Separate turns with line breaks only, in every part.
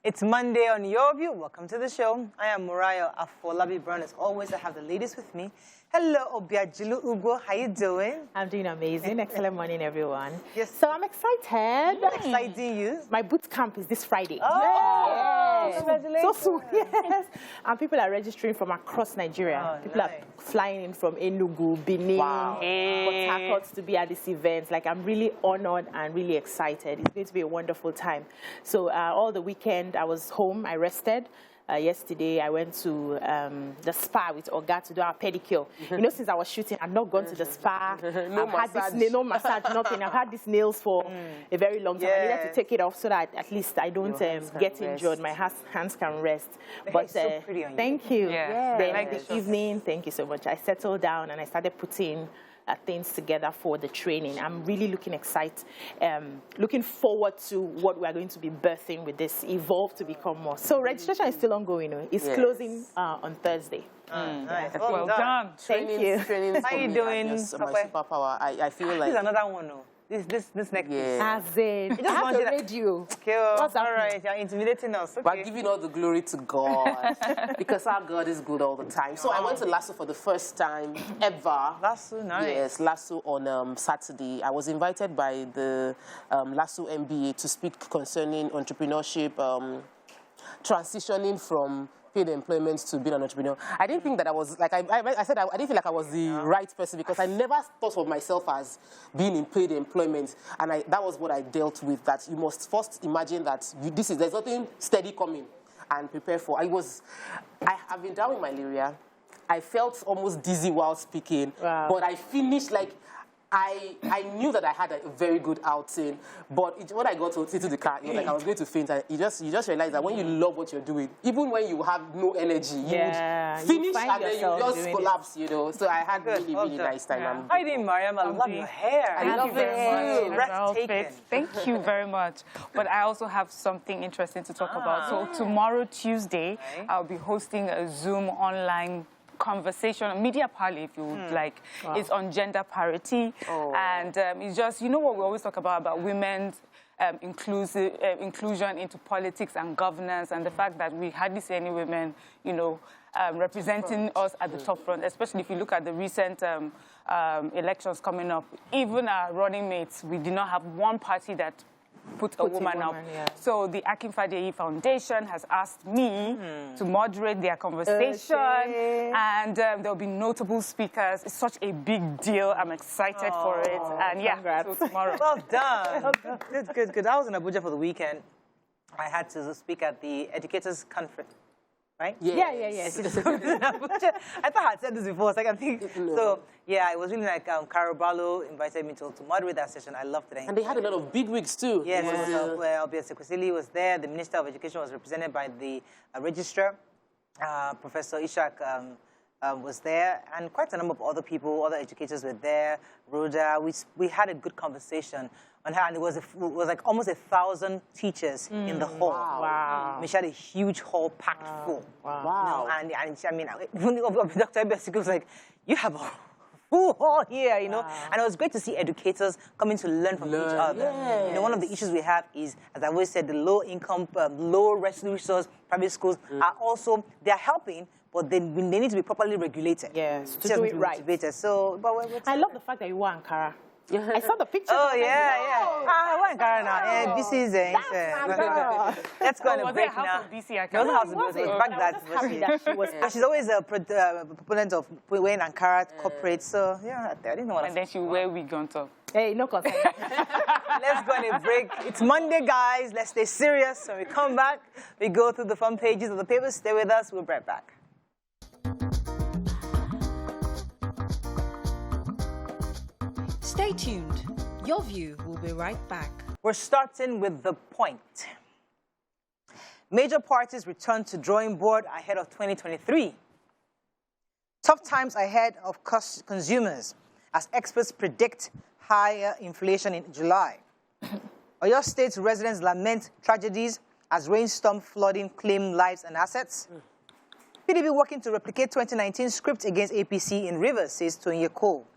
It's Monday on Your View. Welcome to the show. I am Muriah Afolabi Brown. As always, I have the ladies with me. Hello, Obiajilu Ugo. How you doing?
I'm doing amazing. Excellent morning, everyone.
Yes.
So I'm excited.
What exciting you?
My boot camp is this Friday.
Oh, yes. Congratulations.
So soon, yes. And people are registering from across Nigeria. People are flying in from Enugu, Benin, Port Harcourt to be at this event. Like, I'm really honored and really excited. It's going to be a wonderful time. So all the weekend, I was home. I rested. Yesterday, I went to the spa with Oga to do our pedicure. You know, since I was shooting, I've not gone to the spa. No massage, nothing. I've had these nails for a very long time. I needed to take it off so that at least I don't get injured. My hands can rest. But
so pretty on you.
Thank you.
Yeah.
Then the evening, thank you so much. I settled down and I started putting things together for the training. I'm really looking forward to what we are going to be birthing with this Evolve to Become More. So registration is still ongoing. It's closing on Thursday.
Nice.
Well done.
Thank you.
How are you doing?
My superpower. I feel like...
This is another one, no? This next piece.
As in,
I have to
read you.
Okay, all right, you're intimidating us. Okay.
We're giving all the glory to God because our God is good all the time. So I went to Lasso for the first time ever.
Lasso, nice.
Yes, Lasso on Saturday. I was invited by the Lasso MBA to speak concerning entrepreneurship, transitioning from paid employment to being an entrepreneur. I didn't think that I was, like I said, I didn't feel like I was the right person because I never thought of myself as being in paid employment. And that was what I dealt with, that you must first imagine that there's nothing steady coming and prepare for. I've been down with malaria. I felt almost dizzy while speaking, but I finished like, I knew that I had a very good outing, but when I got into the car, it was like I was going to faint. And you just realize that when you love what you're doing, even when you have no energy, you would finish and then you just collapse, you know. So I had really nice time.
How are you doing, Mariam? I love your hair.
I love it.
Breathtaking.
Thank you very much. But I also have something interesting to talk about. So tomorrow, Tuesday, I'll be hosting a Zoom online conversation, media party, if you would like. It's on gender parity, and it's just, you know what we always talk about women's inclusion into politics and governance, and the fact that we hardly see any women, you know, representing us at the top front, especially if you look at the recent elections coming up. Even our running mates, we did not have one party that put a woman up. So the Akin Fadeyi Foundation has asked me to moderate their conversation, and there'll be notable speakers. It's such a big deal. I'm excited for it. And so tomorrow.
Well done. Good. I was in Abuja for the weekend. I had to speak at the Educators Conference. Right?
Yes.
I thought I had said this before, so I think. So, yeah, it was really like Carabalo invited me to moderate that session. I loved it.
And they had a lot of big wigs, too.
Yes, Obiase Kwesili was there. The Minister of Education was represented by the Registrar. Professor Ishak was there. And quite a number of other people, other educators were there. Rhoda, we had a good conversation on her, and it was like almost 1,000 teachers in the hall.
Wow.
We had a huge hall packed full.
Wow.
You know, and I mean, Dr. Obiase was like, you have a full hall here, you know. And it was great to see educators coming to learn from each other. You know, one of the issues we have is, as I always said, the low-income, low-resource private schools are also, they're helping, but they need to be properly regulated.
Yes, to do it right.
So,
I love the fact that you wore Ankara. I saw the picture.
Oh, yeah. I want Ankara now. This is let's go on a break now. She's always a proponent of wearing Ankara corporate, so yeah, I didn't want to.
And then she wear wig on top.
Hey, no concern.
Let's go on a break. It's Monday, guys. Let's stay serious. When we come back, we go through the front pages of the papers. Stay with us. We'll be right back.
Stay tuned. Your View will be right back.
We're starting with The Point. Major parties return to drawing board ahead of 2023. Tough times ahead of consumers as experts predict higher inflation in July. Oyo State residents lament tragedies as rainstorm flooding claim lives and assets. PDP working to replicate 2019 script against APC in Rivers, says Tonye Cole.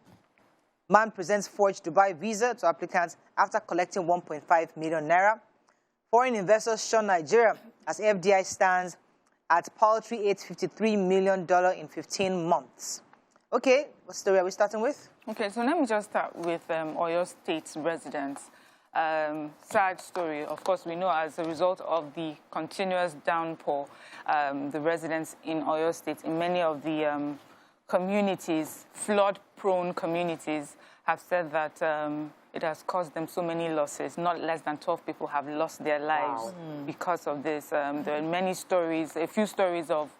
Man presents forged Dubai visa to applicants after collecting 1.5 million naira. Foreign investors shun Nigeria as FDI stands at paltry $853 million in 15 months. Okay, what story are we starting with? Okay,
so let me just start with Oyo State residents. Sad story. Of course, we know as a result of the continuous downpour, the residents in Oyo State, in many of the communities, flood-prone communities, have said that it has caused them so many losses. Not less than 12 people have lost their lives because of this. There are many stories, a few stories of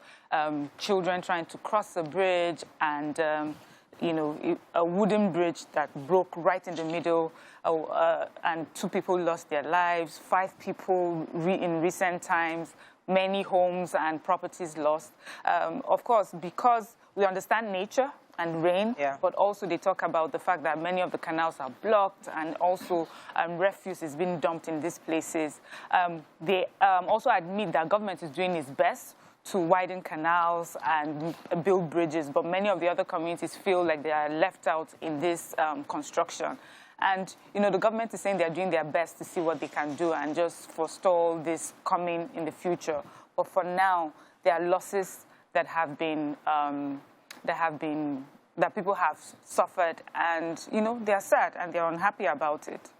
children trying to cross a bridge and, you know, a wooden bridge that broke right in the middle, and 2 people lost their lives, 5 people in recent times, many homes and properties lost. Of course, because we understand nature and rain, but also they talk about the fact that many of the canals are blocked and also refuse is being dumped in these places. They also admit that government is doing its best to widen canals and build bridges, but many of the other communities feel like they are left out in this construction. And, you know, the government is saying they're doing their best to see what they can do and just forestall this coming in the future. But for now, there are losses that have been, that people have suffered, and, you know, they're sad and they're unhappy about it.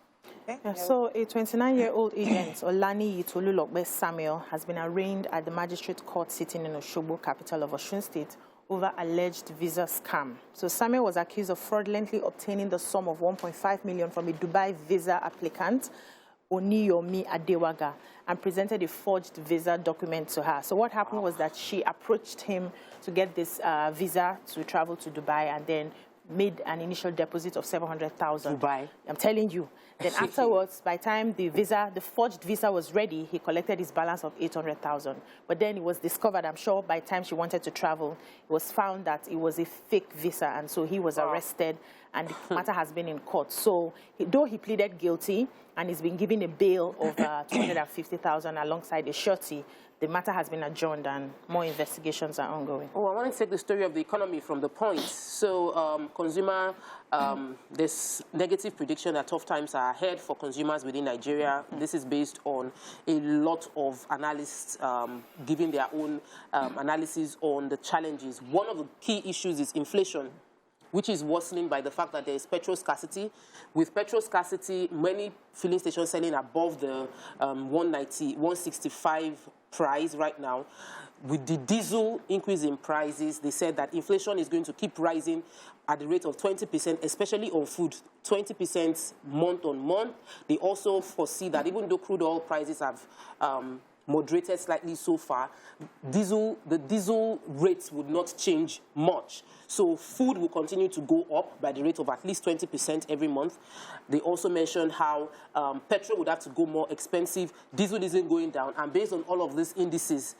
Yeah, so a 29-year-old agent, Olani Yitolulokbe Samuel, has been arraigned at the magistrate court sitting in Osogbo, capital of Osun State, over alleged visa scam. So Samuel was accused of fraudulently obtaining the sum of 1.5 million from a Dubai visa applicant, Oniyomi Adewaga, and presented a forged visa document to her. So what happened was that she approached him to get this visa to travel to Dubai, and then made an initial deposit of 700,000.
Dubai.
I'm telling you. Then afterwards, by the time the forged visa was ready, he collected his balance of 800,000. But then it was discovered, I'm sure, by the time she wanted to travel, it was found that it was a fake visa, and so he was arrested, and the matter has been in court. So though he pleaded guilty and he's been given a bail of 250,000 alongside a surety, the matter has been adjourned and more investigations are ongoing.
Oh, I want to take the story of the economy from the point. So there's negative prediction that tough times are ahead for consumers within Nigeria. This is based on a lot of analysts giving their own analysis on the challenges. One of the key issues is inflation, which is worsening by the fact that there is petrol scarcity. With petrol scarcity, many filling stations selling above the 190, 165 price right now. With the diesel increase in prices, they said that inflation is going to keep rising at the rate of 20%, especially on food, 20% month on month. They also foresee that even though crude oil prices have moderated slightly so far, the diesel rates would not change much. So food will continue to go up by the rate of at least 20% every month. They also mentioned how petrol would have to go more expensive, diesel isn't going down, and based on all of these indices,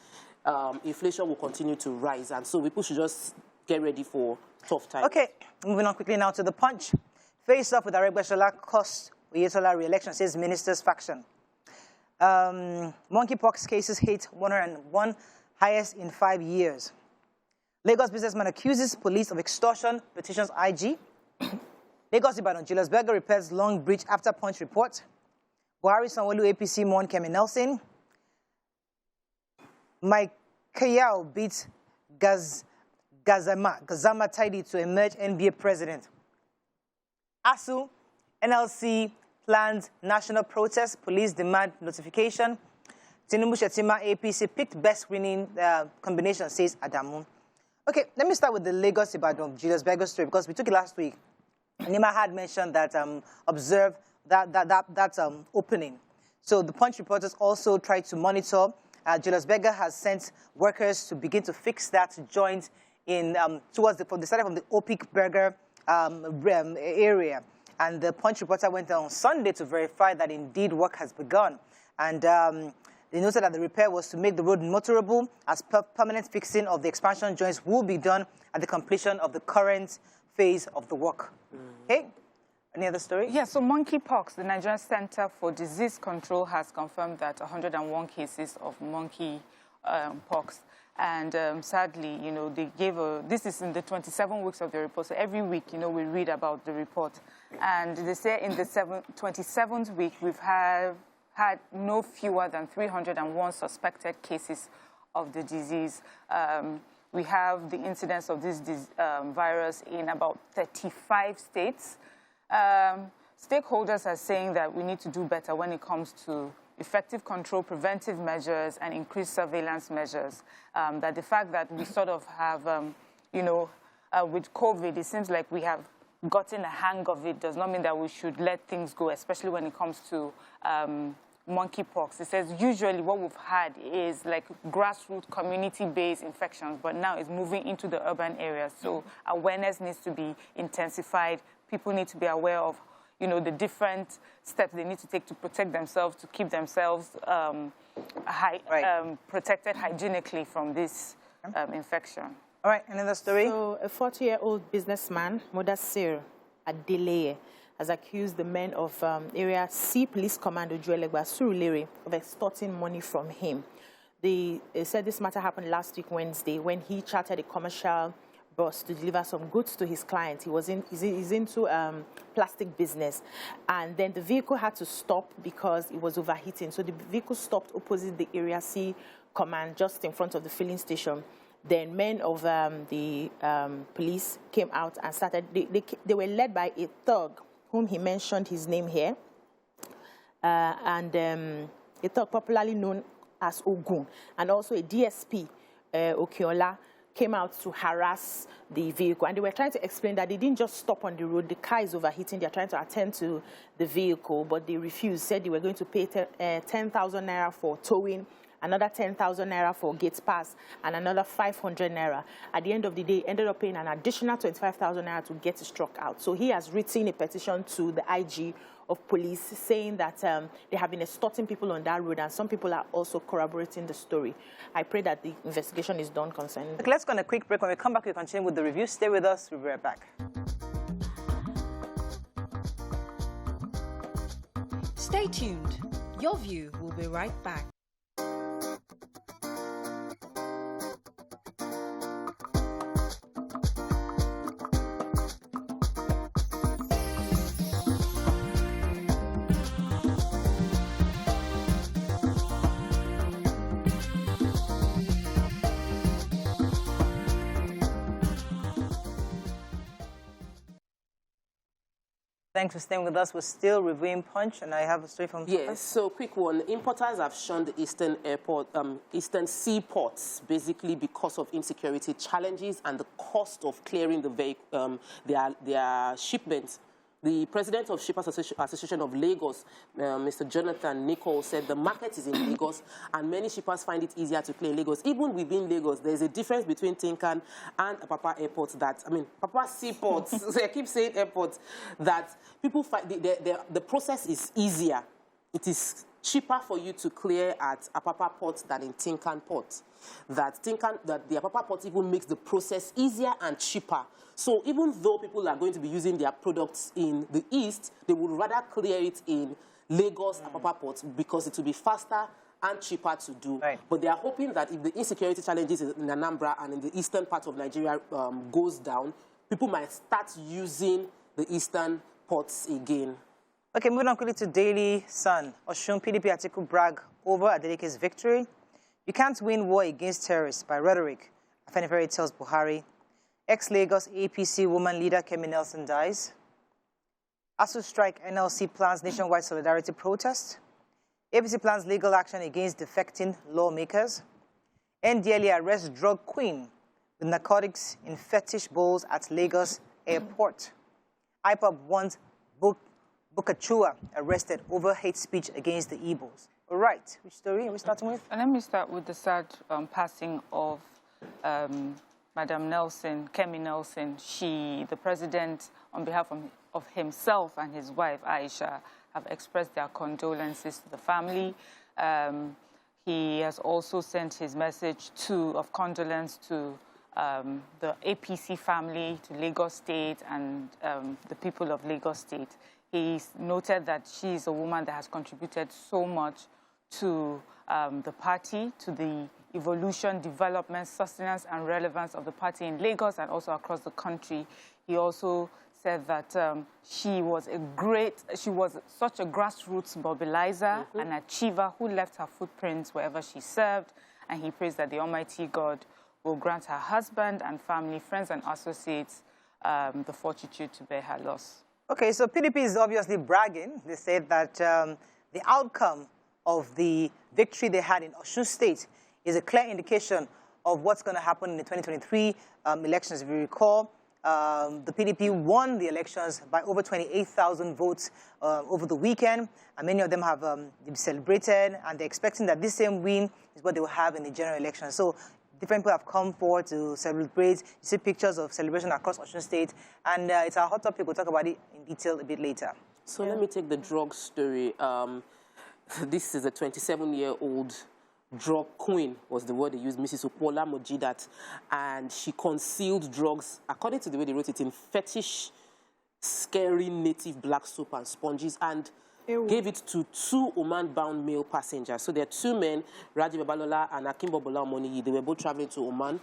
inflation will continue to rise. And so people should just get ready for tough times. Okay,
moving on quickly now to the Punch. Face off with Aregbesola cost Oyetola re-election, says minister's faction. Monkeypox cases hit 101, highest in 5 years. Lagos businessman accuses police of extortion, petitions IG. Lagos Ibadan, Julius Berger repairs long bridge after Punch report. Buhari Sanwo-Olu APC mourn Kemi Nelson. Mike Kayao beats Gazama Taidi to emerge NBA president. ASU, NLC plans national protest, police demand notification. Tinubu Shetima APC picked best winning combination, says Adamu. Okay, let me start with the Lagos Ibadan Julius Berger story, because we took it last week. Nima had mentioned that observe that opening. So the Punch reporters also tried to monitor. Julius Berger has sent workers to begin to fix that joint in towards the side of the Opik Burger area. And the Punch reporter went on Sunday to verify that indeed work has begun. And they noted that the repair was to make the road motorable, as permanent fixing of the expansion joints will be done at the completion of the current phase of the work. Okay? Any other story?
Yeah, so monkeypox, the Nigerian Center for Disease Control has confirmed that 101 cases of monkeypox. And sadly, you know, they gave this is in the 27 weeks of the report. So every week, you know, we read about the report. And they say in the 27th week, we've had had no fewer than 301 suspected cases of the disease. We have the incidence of this virus in about 35 states. Stakeholders are saying that we need to do better when it comes to effective control, preventive measures, and increased surveillance measures. That the fact that we sort of have, with COVID, it seems like we have gotten a hang of it does not mean that we should let things go, especially when it comes to monkeypox. It says usually what we've had is like grassroots community-based infections, but now it's moving into the urban areas. So awareness needs to be intensified. People need to be aware of, the different steps they need to take to protect themselves, to keep themselves protected hygienically from this infection.
All right, another story.
So a 40-year-old businessman, Senator Ademola Adeleke, has accused the men of Area C Police Commander Joelegba Surulere of extorting money from him. They said this matter happened last week, Wednesday, when he chartered a commercial bus to deliver some goods to his client. He's into plastic business. And then the vehicle had to stop because it was overheating. So the vehicle stopped opposite the Area C Command, just in front of the filling station. Then men of the police came out and started. They were led by a thug, whom he mentioned his name here, and a thug popularly known as Ogun, and also a DSP, Okiola, came out to harass the vehicle. And they were trying to explain that they didn't just stop on the road. The car is overheating. They're trying to attend to the vehicle, but they refused, said they were going to pay 10,000 naira for towing, another 10,000 naira for gate pass, and another 500 naira. At the end of the day, ended up paying an additional 25,000 naira to get his truck out. So he has written a petition to the IG of police saying that they have been extorting people on that road, and some people are also corroborating the story. I pray that the investigation is done concerning.
Okay, let's go on a quick break. When we come back, we'll continue with the review. Stay with us. We'll be right back.
Stay tuned. Your View will be right back.
Thanks for staying with us. We're still reviewing Punch, and I have a story from...
Yes, so quick one. Importers have shunned the eastern seaports, basically because of insecurity challenges and the cost of clearing their shipments. The president of Shippers Association of Lagos, Mr. Jonathan Nicol, said the market is in Lagos and many shippers find it easier to clear Lagos. Even within Lagos, there's a difference between Tinkan and Apapa airports Apapa seaports, so I keep saying airports, that people find the process is easier. It is cheaper for you to clear at Apapa port than in Tinkan port. That the Apapa port even makes the process easier and cheaper. So even though people are going to be using their products in the east, they would rather clear it in Lagos Apapa port because it will be faster and cheaper to do. Right. But they are hoping that if the insecurity challenges in Anambra and in the eastern part of Nigeria goes down, people might start using the eastern ports again.
Okay, moving on quickly to Daily Sun. Osun PDP Atiku brag over Adeleke's victory. You can't win war against terrorists by rhetoric, Afenifere tells Buhari. Ex-Lagos APC woman leader Kemi Nelson dies. ASU strike, NLC plans nationwide solidarity protest. APC plans legal action against defecting lawmakers. NDLA arrests drug queen with narcotics in fetish bowls at Lagos airport. IPOB wants Bukachua arrested over hate speech against the Igbos. All right, which story are we starting with?
Let me start with the sad passing of Madam Nelson, Kemi Nelson. The president, on behalf of himself and his wife, Aisha, have expressed their condolences to the family. He has also sent his message of condolence to the APC family, to Lagos State, and the people of Lagos State. He noted that she is a woman that has contributed so much to the party, to the evolution, development, sustenance, and relevance of the party in Lagos and also across the country. He also said that she was such a grassroots mobilizer, an achiever who left her footprints wherever she served, and he prays that the Almighty God will grant her husband and family, friends and associates the fortitude to bear her loss. Okay, so PDP is obviously bragging. They said that the outcome of the victory they had in Osun State is a clear indication of what's going to happen in the 2023 elections. If you recall, the PDP won the elections by over 28,000 votes over the weekend, and many of them have celebrated, and they're expecting that this same win is what they will have in the general election. So different people have come forward to celebrate. You see pictures of celebration across Osun State, and it's our hot topic. We'll talk about it in detail a bit later.
So let me take the drug story. This is a 27-year-old drug queen, was the word they used, Mrs. Opola Mojidat, and she concealed drugs, according to the way they wrote it, in fetish, scary native black soap and sponges, and gave it to 2 Oman-bound male passengers. So there are 2 men, Raji Babalola and Akimbo Bola Omoniyi. They were both traveling to Oman,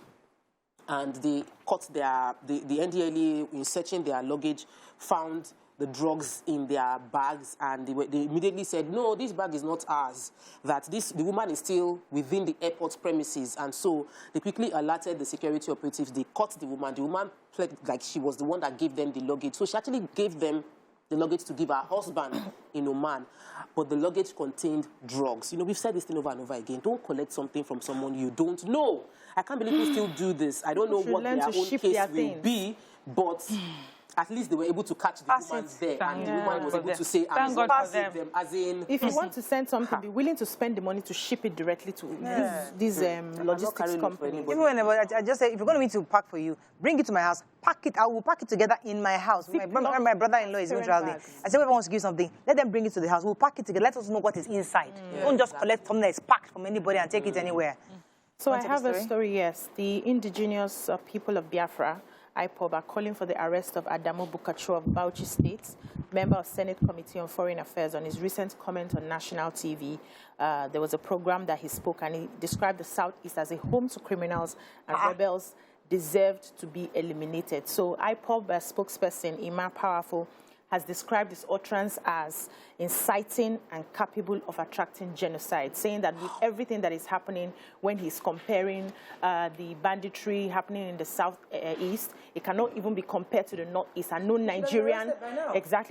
and they caught the NDLEA in searching their luggage, found the drugs in their bags, and they immediately said, no, this bag is not ours, that the woman is still within the airport premises. And so they quickly alerted the security operatives. They caught the woman. The woman played like she was the one that gave them the luggage. So she actually gave them the luggage to give her husband in Oman. But the luggage contained drugs. You know, we've said this thing over and over again. Don't collect something from someone you don't know. I can't believe we still do this. I don't know what their own case will be, but at least they were able to catch the woman there, and the woman was able to say, I'm passing them, as in...
If you want to send something, be willing to spend the money to ship it directly to these logistics companies.
Even whenever, I just say, if you're going to me to pack for you, bring it to my house, pack it, I will pack it together in my house. My brother-in-law is traveling. I say, whoever wants to give something, let them bring it to the house. We'll pack it together. Let us know what is inside. Don't just collect something that is packed from anybody and take it anywhere.
So I have a story, yes. The indigenous people of Biafra, IPOB, are calling for the arrest of Ademola Adeleke of Bauchi State, member of Senate Committee on Foreign Affairs. On his recent comment on national TV, there was a program that he spoke, and he described the Southeast as a home to criminals, and rebels deserved to be eliminated. So IPOB spokesperson Ima Powerful has described this utterance as inciting and capable of attracting genocide, saying that with everything that is happening, when he's comparing the banditry happening in the southeast, it cannot even be compared to the northeast. And no Nigerian,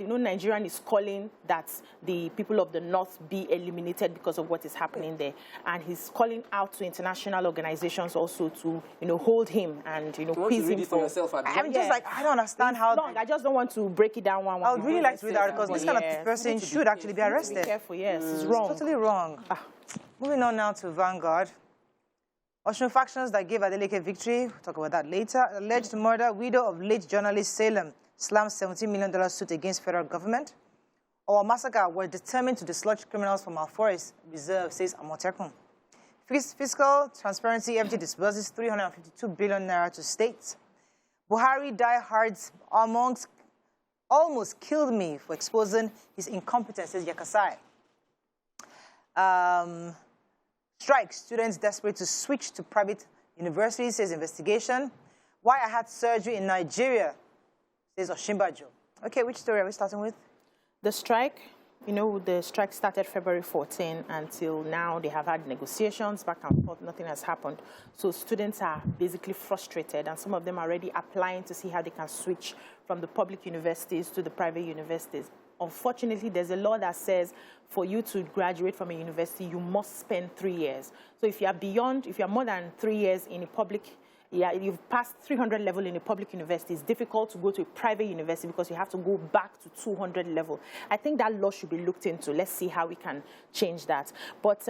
no Nigerian is calling that the people of the north be eliminated because of what is happening there. And he's calling out to international organizations also to, hold him and, quiz him for.
I'm just like, I don't understand how.
I just don't want to break it down one.
I would really like to read the articles. This kind of person should actually be arrested.
Be careful, yes. It's wrong.
It's totally wrong. Moving on now to Vanguard. Osun factions that gave Adeleke victory, we'll talk about that later. Alleged murder, widow of late journalist Salem slams $17 million suit against federal government. Our massacre were determined to dislodge criminals from our forest reserve, says Amotekun. Fiscal transparency, FG disburses 352 billion naira to states. Buhari diehards amongst almost killed me for exposing his incompetence, says Yakasai. Strike, students desperate to switch to private universities, says investigation. Why I had surgery in Nigeria, says Oshimbajo. Okay, which story are we starting with?
The strike. The strike started February 14 until now. They have had negotiations back and forth. Nothing has happened. So students are basically frustrated, and some of them are already applying to see how they can switch from the public universities to the private universities. Unfortunately, there's a law that says for you to graduate from a university, you must spend 3 years. So if you are more than 3 years in a public you've passed 300 level in a public university, it's difficult to go to a private university because you have to go back to 200 level. I think that law should be looked into. Let's see how we can change that. But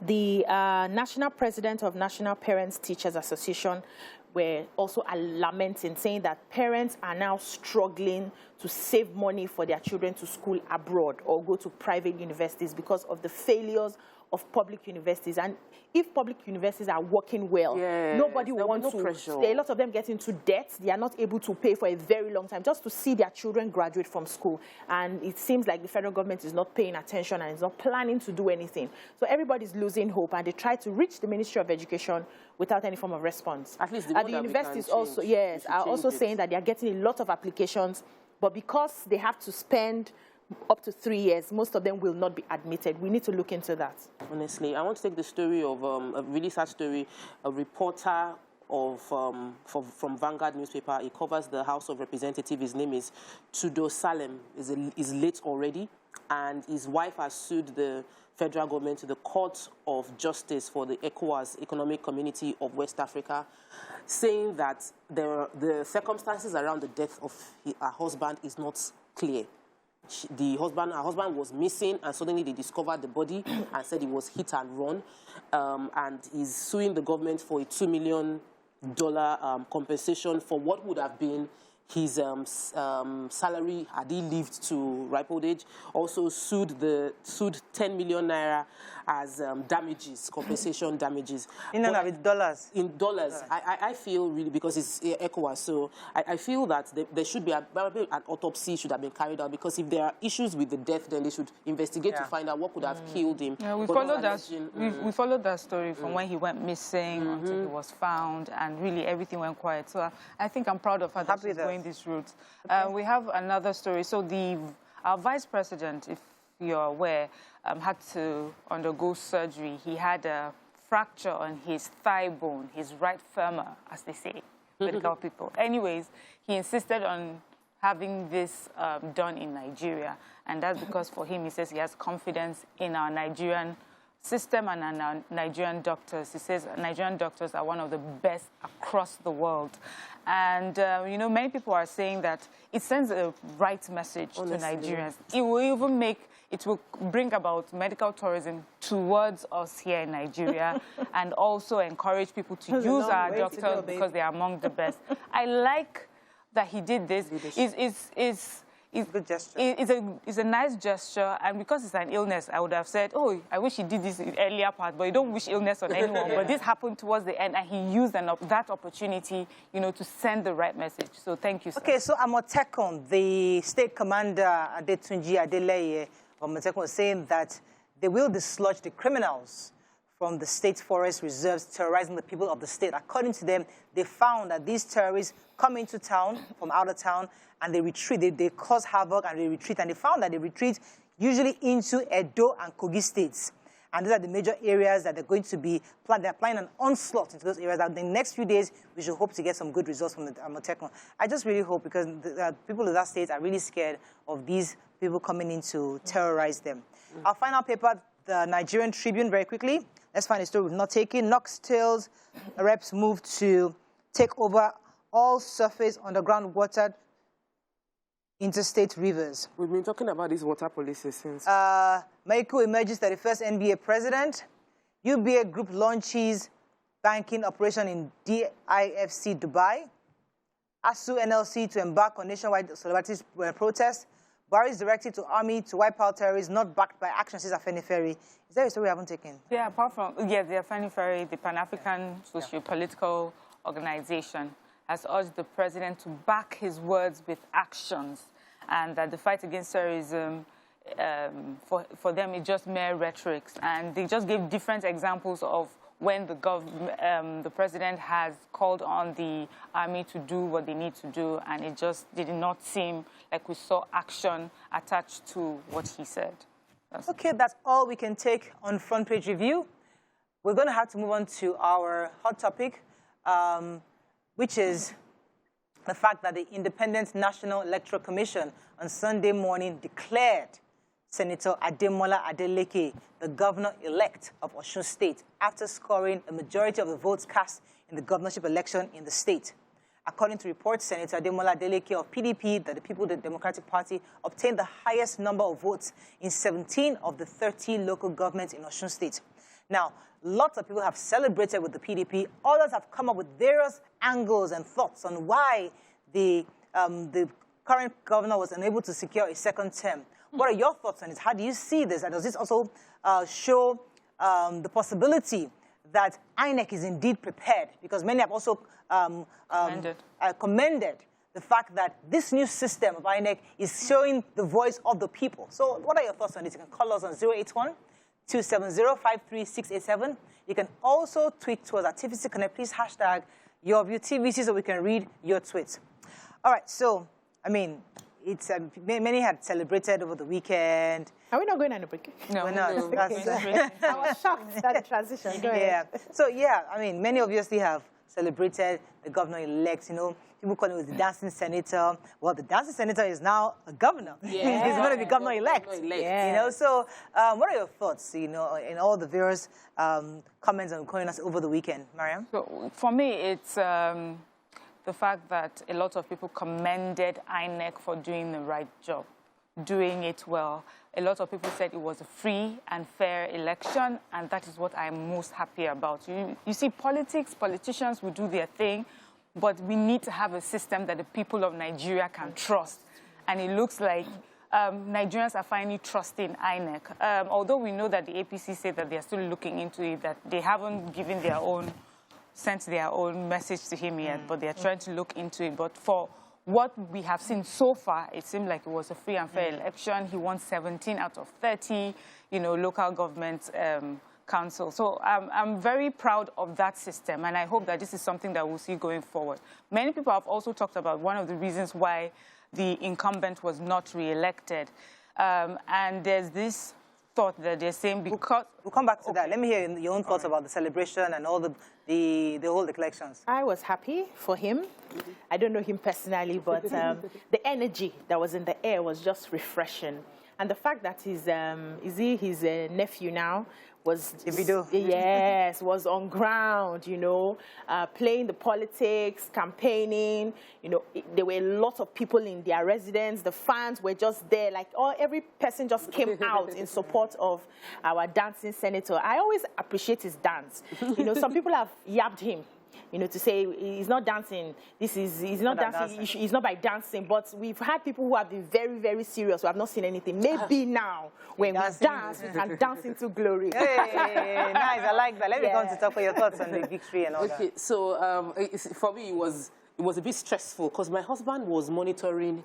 the national president of National Parents Teachers Association were also lamenting, saying that parents are now struggling to save money for their children to school abroad or go to private universities because of the failures of public universities. And if public universities are working well, nobody will want to. A lot of them get into debt. They are not able to pay for a very long time just to see their children graduate from school. And it seems like the federal government is not paying attention and is not planning to do anything. So everybody's losing hope, and they try to reach the Ministry of Education without any form of response.
At least
the universities also, are also saying that they are getting a lot of applications, but because they have to spend up to 3 years, most of them will not be admitted. We need to look into that.
Honestly, I want to take the story of a really sad story. A reporter of from Vanguard newspaper. He covers the House of Representatives. His name is Tudo Salem. He's late already, and his wife has sued the federal government to the Court of Justice for the ECOWAS Economic Community of West Africa, saying that the circumstances around the death of her husband is not clear. Her husband was missing, and suddenly they discovered the body and said he was hit and run. And he's suing the government for a $2 million compensation for what would have been his salary had he lived to ripe old age. Also sued 10 million naira as damages, compensation damages.
In dollars?
In dollars. I feel really, because it's ECOWAS, so I feel that there should be an autopsy should have been carried out, because if there are issues with the death, then they should investigate to find out what could have killed him.
Yeah, we followed that story from when he went missing until he was found, and really everything went quiet. So I think I'm proud of her that she's going this route. Okay. We have another story. So our vice president, if you're aware, had to undergo surgery. He had a fracture on his thigh bone, his right femur, as they say, medical people. Anyways, he insisted on having this done in Nigeria. And that's because for him, he says he has confidence in our Nigerian system and our Nigerian doctors. He says Nigerian doctors are one of the best across the world. And, you know, many people are saying that it sends a right message to Nigerians. It will bring about medical tourism towards us here in Nigeria and also encourage people to use our doctors because they are among the best. I like that he did this. It's a good gesture. It's a nice gesture, and because it's an illness, I would have said, oh, I wish he did this in the earlier part, but you don't wish illness on anyone. But this happened towards the end, and he used that opportunity, you know, to send the right message. So thank you, sir.
Okay, so Amotekun, the state commander, Adetunji Adeleke of Amotekun, was saying that they will dislodge the criminals from the state forest reserves terrorizing the people of the state. According to them, they found that these terrorists come into town from out of town, and they retreat. They cause havoc and they retreat. And they found that they retreat usually into Edo and Kogi states. And these are the major areas that they're going to be planning. They're planning an onslaught into those areas. That in the next few days, we should hope to get some good results from the Amotekun. I just really hope, because the people of that state are really scared of these people coming in to terrorize them. Our final paper, the Nigerian Tribune, very quickly. Let's find a story we've not taken. Knox-Tales reps move to take over all surface underground water interstate rivers.
We've been talking about these water policies since.
Maiku emerges 31st NBA president. UBA Group launches banking operation in DIFC Dubai. ASU NLC to embark on nationwide solidarity protest. Buhari's directive to army to wipe out terrorists not backed by action, says Afenifere. Is there a story we haven't taken?
Yeah, apart from, the Afenifere, the Pan-African Socio-Political Organization, has urged the president to back his words with actions, and that the fight against terrorism, for them, is just mere rhetoric. And they just gave different examples of when the president has called on the army to do what they need to do, and it just did not seem like we saw action attached to what he said.
Okay, that's all we can take on Front Page Review. We're going to have to move on to our hot topic, which is the fact that the Independent National Electoral Commission on Sunday morning declared Senator Ademola Adeleke the governor-elect of Osun State after scoring a majority of the votes cast in the governorship election in the state. According to reports, Senator Ademola Adeleke of PDP, the People Democratic Party, obtained the highest number of votes in 17 of the 30 local governments in Osun State. Now, lots of people have celebrated with the PDP. Others have come up with various angles and thoughts on why the current governor was unable to secure a second term. What are your thoughts on it? How do you see this? And does this also show the possibility that INEC is indeed prepared, because many have also commended the fact that this new system of INEC is showing the voice of the people. So what are your thoughts on this? You can call us on 081-270-53687. You can also tweet to us at TVC Connect. Please hashtag YourViewTVC so we can read your tweets. All right, so, I mean, it's many had celebrated over the weekend.
Are we not going on a break?
No,
we're not.
I was shocked at the transition. Go ahead.
So, yeah, I mean, many obviously have celebrated the governor-elect, you know. People call him the dancing senator. Well, the dancing senator is now a governor. Yeah. He's going to be governor-elect.
Yeah.
You know, so what are your thoughts, you know, in all the various comments and comments over the weekend, Mariam?
So, for me, it's the fact that a lot of people commended INEC for doing the right job, doing it well. A lot of people said it was a free and fair election, and that is what I'm most happy about. You see, politicians will do their thing, but we need to have a system that the people of Nigeria can trust. And it looks like Nigerians are finally trusting INEC. Although we know that the APC said that they're still looking into it, that they haven't given their own, sent their own message to him yet, but they're trying to look into it. But for what we have seen so far, it seemed like it was a free and fair election. He won 17 out of 30, you know, local government council. So I'm very proud of that system, and I hope that this is something that we'll see going forward. Many people have also talked about one of the reasons why the incumbent was not re-elected. And there's this thought that they're saying because...
We'll come back to that. Let me hear your own thoughts about the celebration and all the whole elections.
I was happy for him. I don't know him personally, but the energy that was in the air was just refreshing. And the fact that his nephew now was was on ground, you know, playing the politics, campaigning. You know, there were a lot of people in their residence. The fans were just there, like every person just came out in support of our dancing senator. I always appreciate his dance. You know, some people have yabbed him, you know, to say he's not dancing. He's not dancing. He's not by dancing. But we've had people who have been very, very serious who have not seen anything. Maybe now, when we dance, we can dance into glory.
Hey, nice. I like that. Let me come to talk for your thoughts on the victory and all that.
Okay, so for me, it was a bit stressful because my husband was monitoring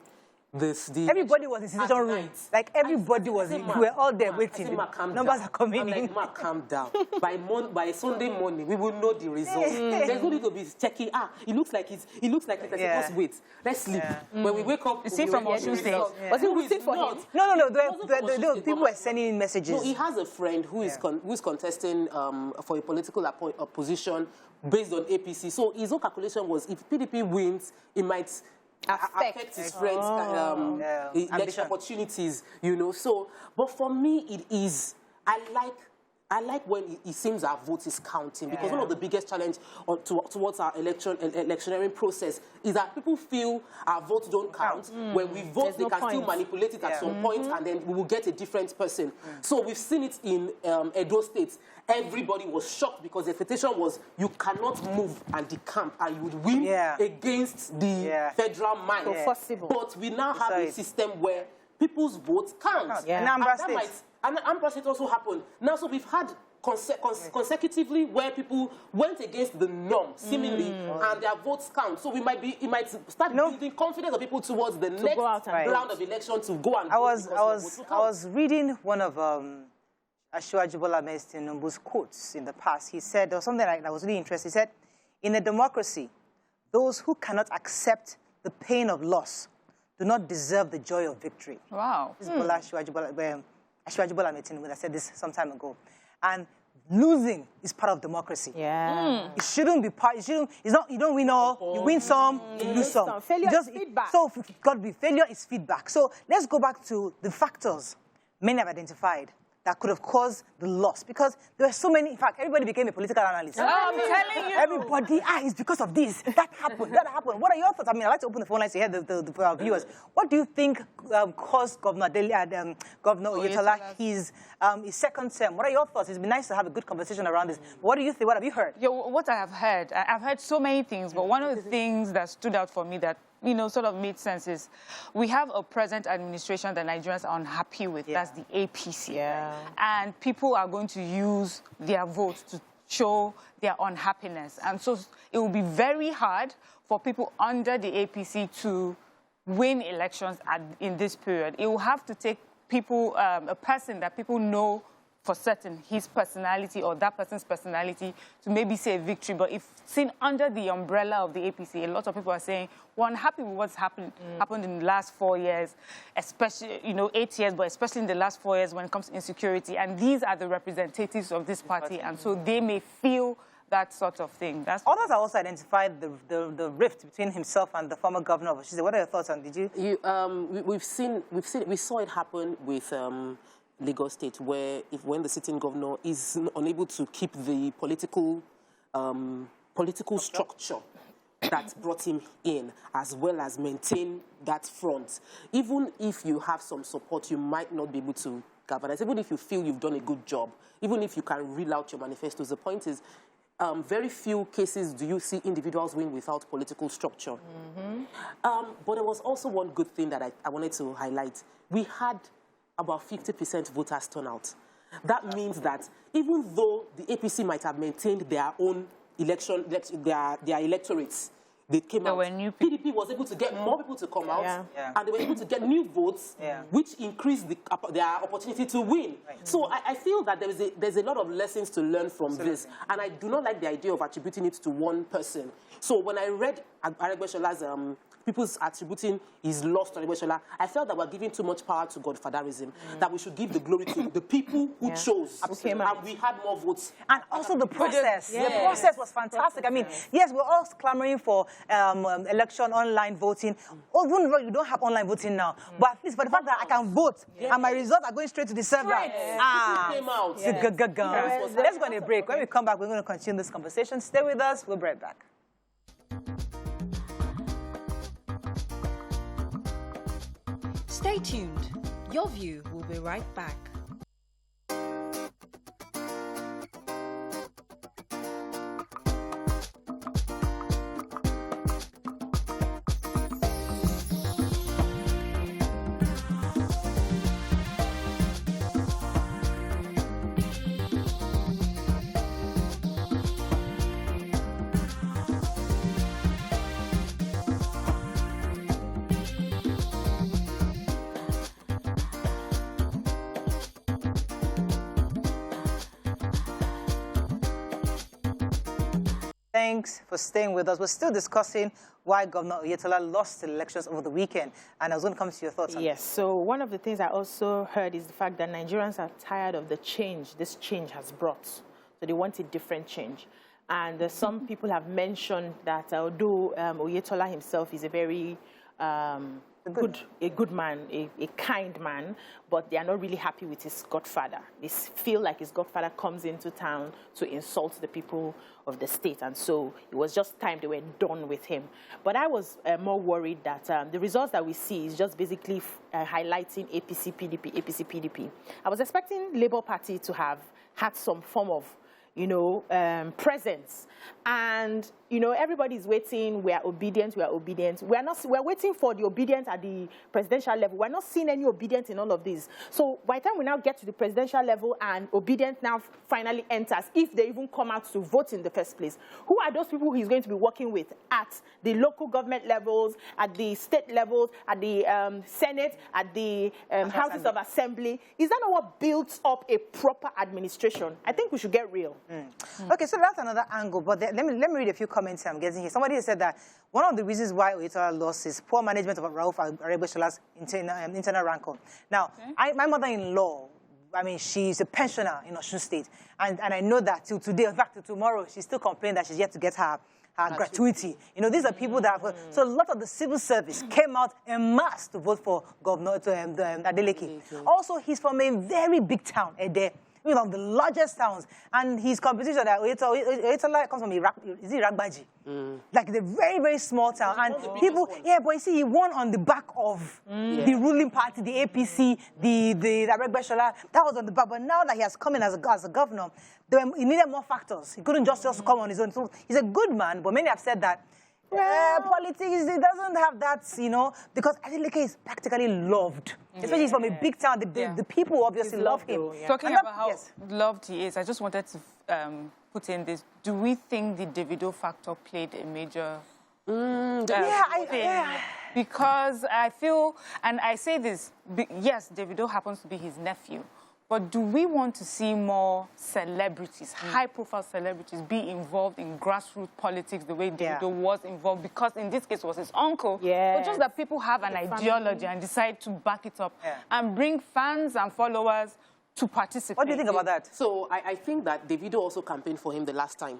everybody was in situation room. Like everybody was in. We were all there waiting. Numbers are coming in.
Mark, calm down. By Sunday morning, we will know the results. There's no need to be checking. It looks like it's supposed to wait. Let's sleep. When we wake up,
you see from Osun State.
Was he waiting for him?
No. People were sending in messages.
No, he has a friend who is contesting for a political position based on APC. So his own calculation was if PDP wins, it might affect his friends' election opportunities, you know. So, but for me, it is, I like when it seems our vote is counting, because one of the biggest challenge towards our electioneering process is that people feel our votes don't count. When we vote, they can still manipulate it at some point, and then we will get a different person. So we've seen it in Edo State. Everybody was shocked because the expectation was you cannot move and decamp and you would win against the federal mind.
So possible.
But we now have a system where people's votes count.
And
Ambra State also happened. Now, so we've had consecutively where people went against the norm, seemingly, and their votes count. So it might start building confidence of people towards the next round of election to go and vote.
I was reading one of Asiwaju Bola Ahmed Tinubu's quotes in the past. He said, there was something that was really interesting. He said, in a democracy, those who cannot accept the pain of loss do not deserve the joy of victory.
Wow.
This is Asiwaju Bola Ahmed Tinubu that said this some time ago. And losing is part of democracy. It shouldn't be part. It's not. You don't win all. You win some. You lose some.
Failure is feedback.
So failure is feedback. So let's go back to the factors many have identified that could have caused the loss, because there were so many. In fact, everybody became a political analyst.
Oh, I'm telling you.
Everybody, it's because of this. That happened. That happened. What are your thoughts? I mean, I'd like to open the phone lines to hear the viewers. What do you think caused Governor Oyetola his second term? What are your thoughts? It's been nice to have a good conversation around this. What do you think? What have you heard?
What I have heard, I've heard so many things, but one of the things that stood out for me that sort of made sense is we have a present administration that Nigerians are unhappy with. That's the APC. And people are going to use their votes to show their unhappiness. And so it will be very hard for people under the APC to win elections in this period. It will have to take people, a person that people know for certain, his personality or that person's personality, to maybe say a victory. But if seen under the umbrella of the APC, a lot of people are saying, we're unhappy with what's happened in the last 4 years, especially, 8 years, but especially in the last 4 years when it comes to insecurity. And these are the representatives of this party. And so they may feel that sort of thing.
Others have also identified the rift between himself and the former governor of Osun. What are your thoughts on? Did you?
We saw it happen with Lagos State, where when the sitting governor is unable to keep the political structure that brought him in, as well as maintain that front, even if you have some support, you might not be able to galvanize. Even if you feel you've done a good job, even if you can reel out your manifestos, the point is, very few cases do you see individuals win without political structure. But there was also one good thing that I wanted to highlight. We had about 50% voters turnout. That means that even though the APC might have maintained their own their electorates, they came out. PDP was able to get more people to come out, and they were able to get new votes, which increased their opportunity to win. So I feel that there's a lot of lessons to learn from this, and I do not like the idea of attributing it to one person. So when I read Adegbeshola's people's attributing his loss to Adegbeshola, I felt that we're giving too much power to godfatherism, that we should give the glory to the people who chose, and we had more votes.
And also the process. The process was fantastic. I mean, yes, we're all clamoring for election online voting. Even though you don't have online voting now, but at least for the fact that I can vote and my results are going straight to the server.
Came out.
Let's go on a break. When we come back, we're going to continue this conversation. Stay with us. We'll be right back.
Stay tuned. Your View will be right back.
Thanks for staying with us. We're still discussing why Governor Oyetola lost the elections over the weekend. And I was going to come to your thoughts on
Yes, so one of the things I also heard is the fact that Nigerians are tired of the change this change has brought. So they want a different change. And some people have mentioned that although Oyetola himself is a very a good man, a kind man, but they are not really happy with his godfather. They feel like his godfather comes into town to insult the people of the state, and so it was just time they were done with him. But I was more worried that the results that we see is just basically highlighting APC, PDP, APC, PDP. I was expecting Labour Party to have had some form of presence. And, everybody's waiting. We are obedient. We are obedient. We're waiting for the obedience at the presidential level. We're not seeing any obedience in all of this. So by the time we now get to the presidential level and obedience now finally enters, if they even come out to vote in the first place, who are those people he's going to be working with at the local government levels, at the state levels, at the Senate, at the houses of assembly? Is that not what builds up a proper administration? I think we should get real.
Okay, so that's another angle, but let me read a few comments I'm getting here. Somebody said that one of the reasons why Oyetola lost is poor management of Rauf Adegbeshola's internal rancor. Now, my mother-in-law, I mean, she's a pensioner in Osun State, and I know that till today, in fact, till tomorrow, she's still complaining that she's yet to get her gratuity. These are people that have... So a lot of the civil service came out en masse to vote for Governor Adeleke. Also, he's from a very big town, Ede. One of the largest towns, and his competition that Oyetola comes from Iragbaji, like the very, very small town, and people, but you see, he won on the back of the ruling party, the APC, the Adegbeshola, that was on the back, but now that he has come in as a governor, he needed more factors. He couldn't just come on his own. So he's a good man, but many have said that Politics, it doesn't have that, you know, because Adeleke is practically loved. Especially he's from a big town. The people obviously love him.
Talking about how loved he is, I just wanted to put in this. Do we think the Davido factor played a major because I feel, and I say this, yes, Davido happens to be his nephew, but do we want to see more celebrities, high-profile celebrities, be involved in grassroots politics the way Davido was involved? Because in this case, it was his uncle. But just that people have an ideology and decide to back it up and bring fans and followers to participate.
What do you think about that?
So I think that Davido also campaigned for him the last time.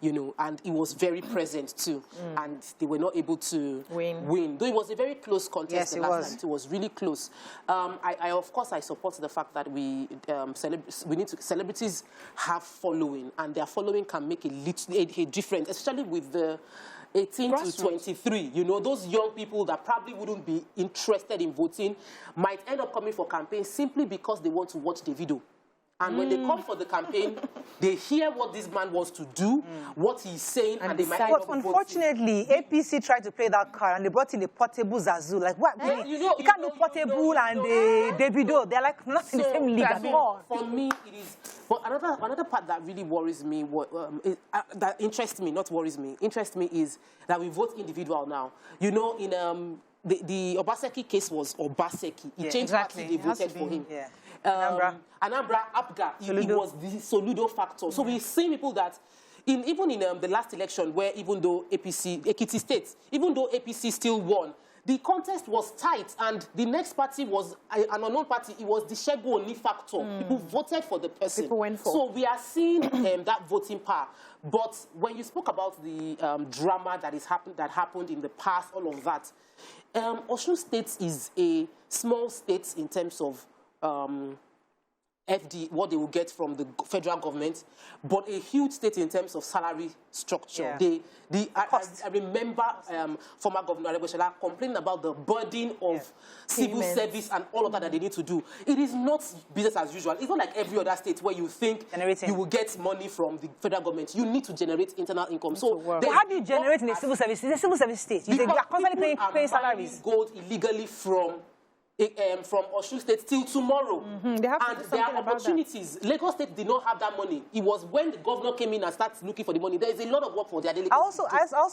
You know, and he was very present too, and they were not able to win. Though it was a very close contest the last time. It was really close. Of course, I support the fact that we need to, celebrities have following, and their following can make a difference, especially with the 18 to 23. You know, those young people that probably wouldn't be interested in voting might end up coming for campaigns simply because they want to watch Davido. And when they come for the campaign, they hear what this man wants to do, what he's saying, and they might end up
unfortunately, APC tried to play that card, and they brought in the portable Zazu. Like, what? You can't do portable and Davido. They're like not in the same league at all.
For me, it is. But another part that really worries me, that interests me, not worries me, interests me is that we vote individual now. You know, in the Obaseki case was Obaseki. He changed party, they voted for him. Anambra, Abga, it was the Soludo factor. So we've seen people that, even in the last election, where even though Ekiti State, even though APC still won, the contest was tight, and the next party was an unknown party. It was the Shegu Oni factor. People voted for the person.
People went for.
So we are seeing that voting power. But when you spoke about the drama that happened in the past, all of that, Osun State is a small state in terms of FD, what they will get from the federal government, but a huge state in terms of salary structure. I remember former Governor Ademola complaining about the burden of civil service and all of that they need to do. It is not business as usual. It's not like every other state where you think you will get money from the federal government. You need to generate internal income. So
how do you generate in a civil service? It's a civil service state. You are constantly paying salaries.
Gold illegally from Osun State till tomorrow.
They have
and there are opportunities. Lagos State did not have that money. It was when the governor came in and started looking for the money. There is a lot of work for the Adeleke.
I also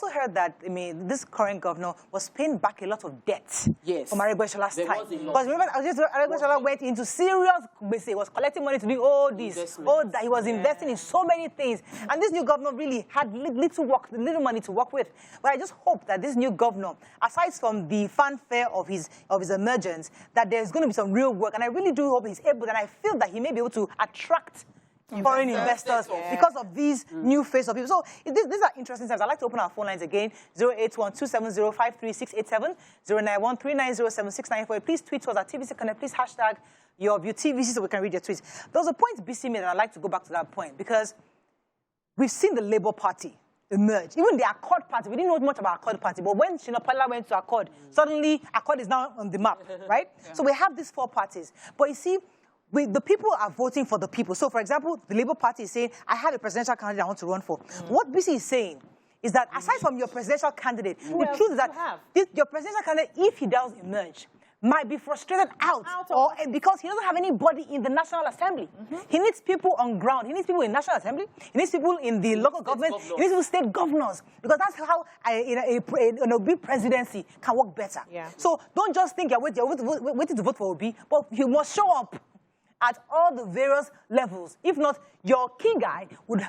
heard that, I mean, this current governor was paying back a lot of debt from Adegbesola's time. Because remember, Adegbesola's went into serious business. He was collecting money to do all this, all that. He was investing in so many things. And this new governor really had little money to work with. But I just hope that this new governor, aside from the fanfare of his emergence, that there's going to be some real work, and I really do hope he's able, and I feel that he may be able to attract foreign investors because of these new face of people. So these are interesting times. I'd like to open our phone lines again, 081-270-53687, 091-390-7694. Please tweet us at TVC Connect. Please hashtag your view TVC so we can read your tweets. There was a point BC made, and I'd like to go back to that point, because we've seen the Labour Party emerge. Even the Accord Party, we didn't know much about Accord Party, but when Shina Pella went to Accord, suddenly Accord is now on the map, right? So we have these four parties. But you see, the people are voting for the people. So, for example, the Labour Party is saying, I have a presidential candidate I want to run for. What BC is saying is that aside from your presidential candidate, the truth is that your presidential candidate, if he does emerge, might be frustrated out because he doesn't have anybody in the National Assembly. He needs people on ground. He needs people in National Assembly. He needs people in the local government. He needs people state governors, because that's how a Obi presidency can work better. So don't just think you're waiting to vote for Obi, but you must show up at all the various levels. If not, your key guy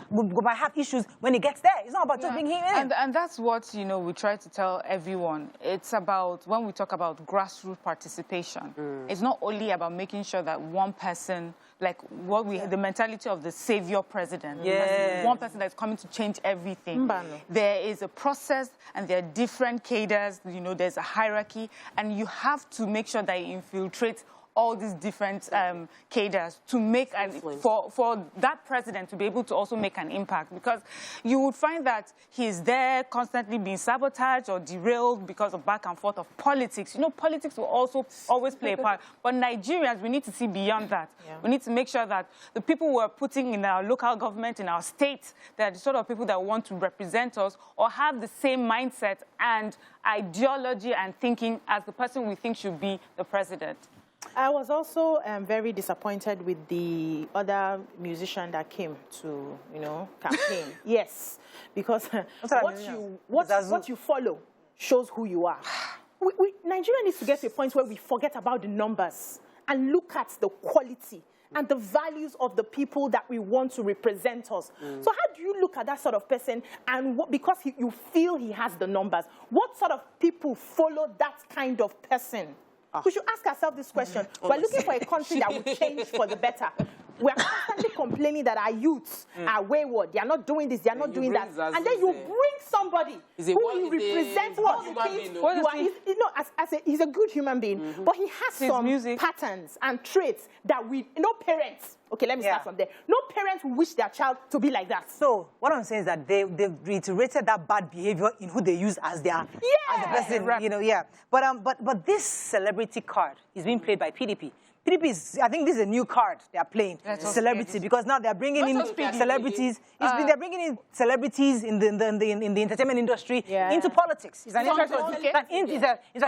might have issues when he gets there. It's not about just being him in.
And that's what, you know, we try to tell everyone. It's about, when we talk about grassroots participation, it's not only about making sure that one person, like the mentality of the savior president, one person that's coming to change everything. There is a process, and there are different cadres, you know, there's a hierarchy, and you have to make sure that you infiltrate all these different cadres to make for that president to be able to also make an impact, because you would find that he's there constantly being sabotaged or derailed because of back and forth of politics. You know, politics will also always play a part, but Nigerians, we need to see beyond that. Yeah. We need to make sure that the people we're putting in our local government, in our state, they're the sort of people that want to represent us or have the same mindset and ideology and thinking as the person we think should be the president.
I was also very disappointed with the other musician that came to, campaign. Yes, because what you follow shows who you are. Nigeria needs to get to a point where we forget about the numbers and look at the quality and the values of the people that we want to represent us. So how do you look at that sort of person, and because you feel he has the numbers, what sort of people follow that kind of person? We should ask ourselves this question. We're looking for a country that will change for the better. We're constantly complaining that our youths are wayward. They are not doing this, they are not doing that. And then you bring somebody who represents what he thinks. He's a good human being, but he has some patterns and traits that no parents, okay, let me start from there. No parents wish their child to be like that.
So what I'm saying is that they've reiterated that bad behavior in who they use as their as the person, But this celebrity card is being played by PDP. PDP is, I think this is a new card they are playing, celebrity, because now they're bringing in celebrities. They're bringing in celebrities in the entertainment industry into politics. It's an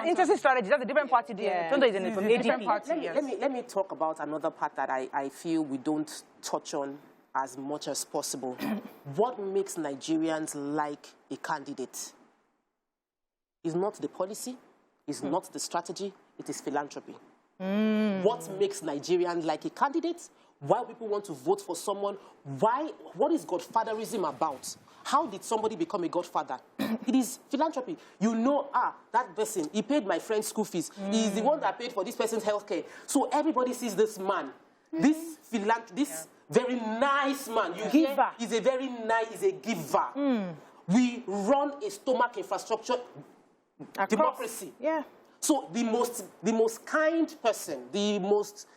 interesting strategy. That's a different party. Tondo is from ADP.
Let me talk about another part that I feel we don't touch on as much as possible. What makes Nigerians like a candidate is not the policy, is not the strategy, it is philanthropy. What makes Nigerians like a candidate? Why people want to vote for someone? What is godfatherism about? How did somebody become a godfather? It is philanthropy. You know, that person, he paid my friend's school fees. He is the one that paid for this person's healthcare. So everybody sees this man, this very nice man. He's a very nice, he's a giver. We run a stomach infrastructure democracy. So the most kind person, the most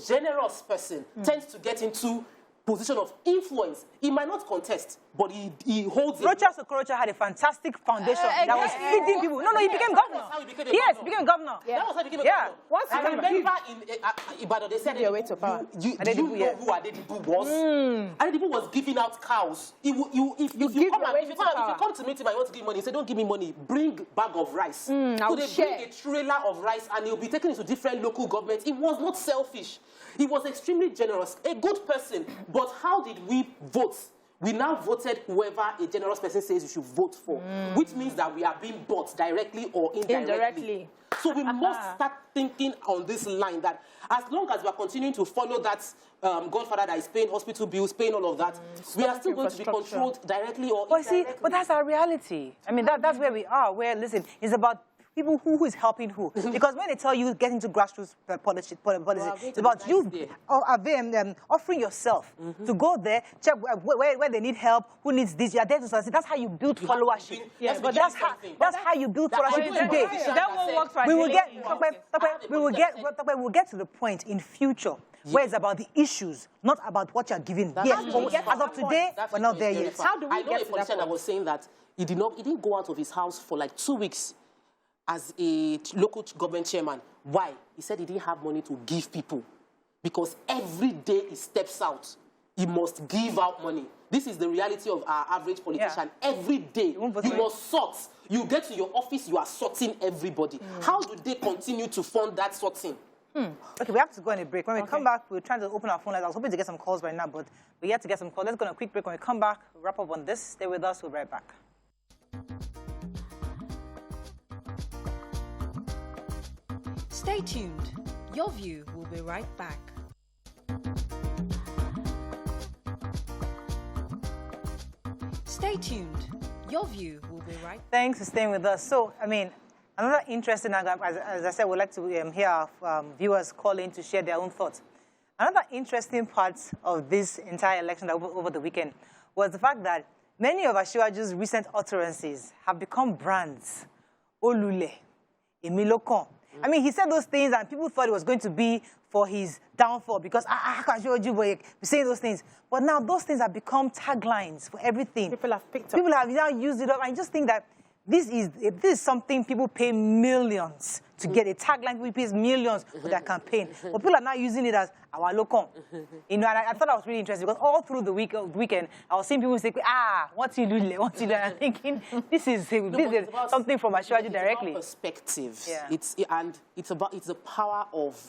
generous person tends to get into position of influence. He might not contest, but he holds it.
Okorocha had a fantastic foundation that was feeding people. No, he became governor. Yes, he became governor.
That was how he became a governor. I remember in Ibadan, they said, you know who Adedibu was? Adedibu was giving out cows. If you come to meet him and you want to give money, he said, don't give me money, bring bag of rice. So they bring a trailer of rice and he'll be taken into different local governments. He was not selfish. He was extremely generous, a good person. But how did we vote? We now voted whoever a generous person says you should vote for, which means that we are being bought directly or indirectly. So we must start thinking on this line that as long as we are continuing to follow that godfather that is paying hospital bills, paying all of that, we are still going to be controlled directly or indirectly.
But that's our reality. I mean, that's where we are. Where, listen, it's about people who is helping who. Because when they tell you get into grassroots policy, it's about you offering yourself to go there, check where they need help, who needs this. You are there to succeed. That's how you build followership. But that's how you build followership today.
That won't work for
we will get to the point in future where it's about the issues, not about what you're giving. As of today, we're not there yet.
How do we
I know a politician that was saying that he didn't go out of his house for like 2 weeks as a local government chairman. Why? He said he didn't have money to give people. Because every day he steps out, he must give out money. This is the reality of our average politician. Every day, you must sort. You get to your office, you are sorting everybody. How do they continue to fund that sorting?
Okay, we have to go on a break. When we come back, we're trying to open our phone lines. I was hoping to get some calls right now, but we have to get some calls. Let's go on a quick break. When we come back, we'll wrap up on this. Stay with us. We'll be right back.
Stay tuned. Your View will be right back. Stay tuned. Your View will be right back.
Thanks for staying with us. So, I mean, another interesting, as I said, we'd like to hear our viewers call in to share their own thoughts. Another interesting part of this entire election over the weekend was the fact that many of Asiwaju's recent utterances have become brands. Olule, Emilokon. I mean, he said those things and people thought it was going to be for his downfall because I can't show you be saying those things. But now those things have become taglines for everything.
People have picked up.
People have now used it up. I just think that this is something people pay millions to get. A tagline people pay millions for their campaign. But people are now using it as our local. You know, and I thought that was really interesting because all through the weekend, I was seeing people say, what you do? And I'm thinking, this is something from Ashwaji directly.
Perspective.
Yeah.
It's the power of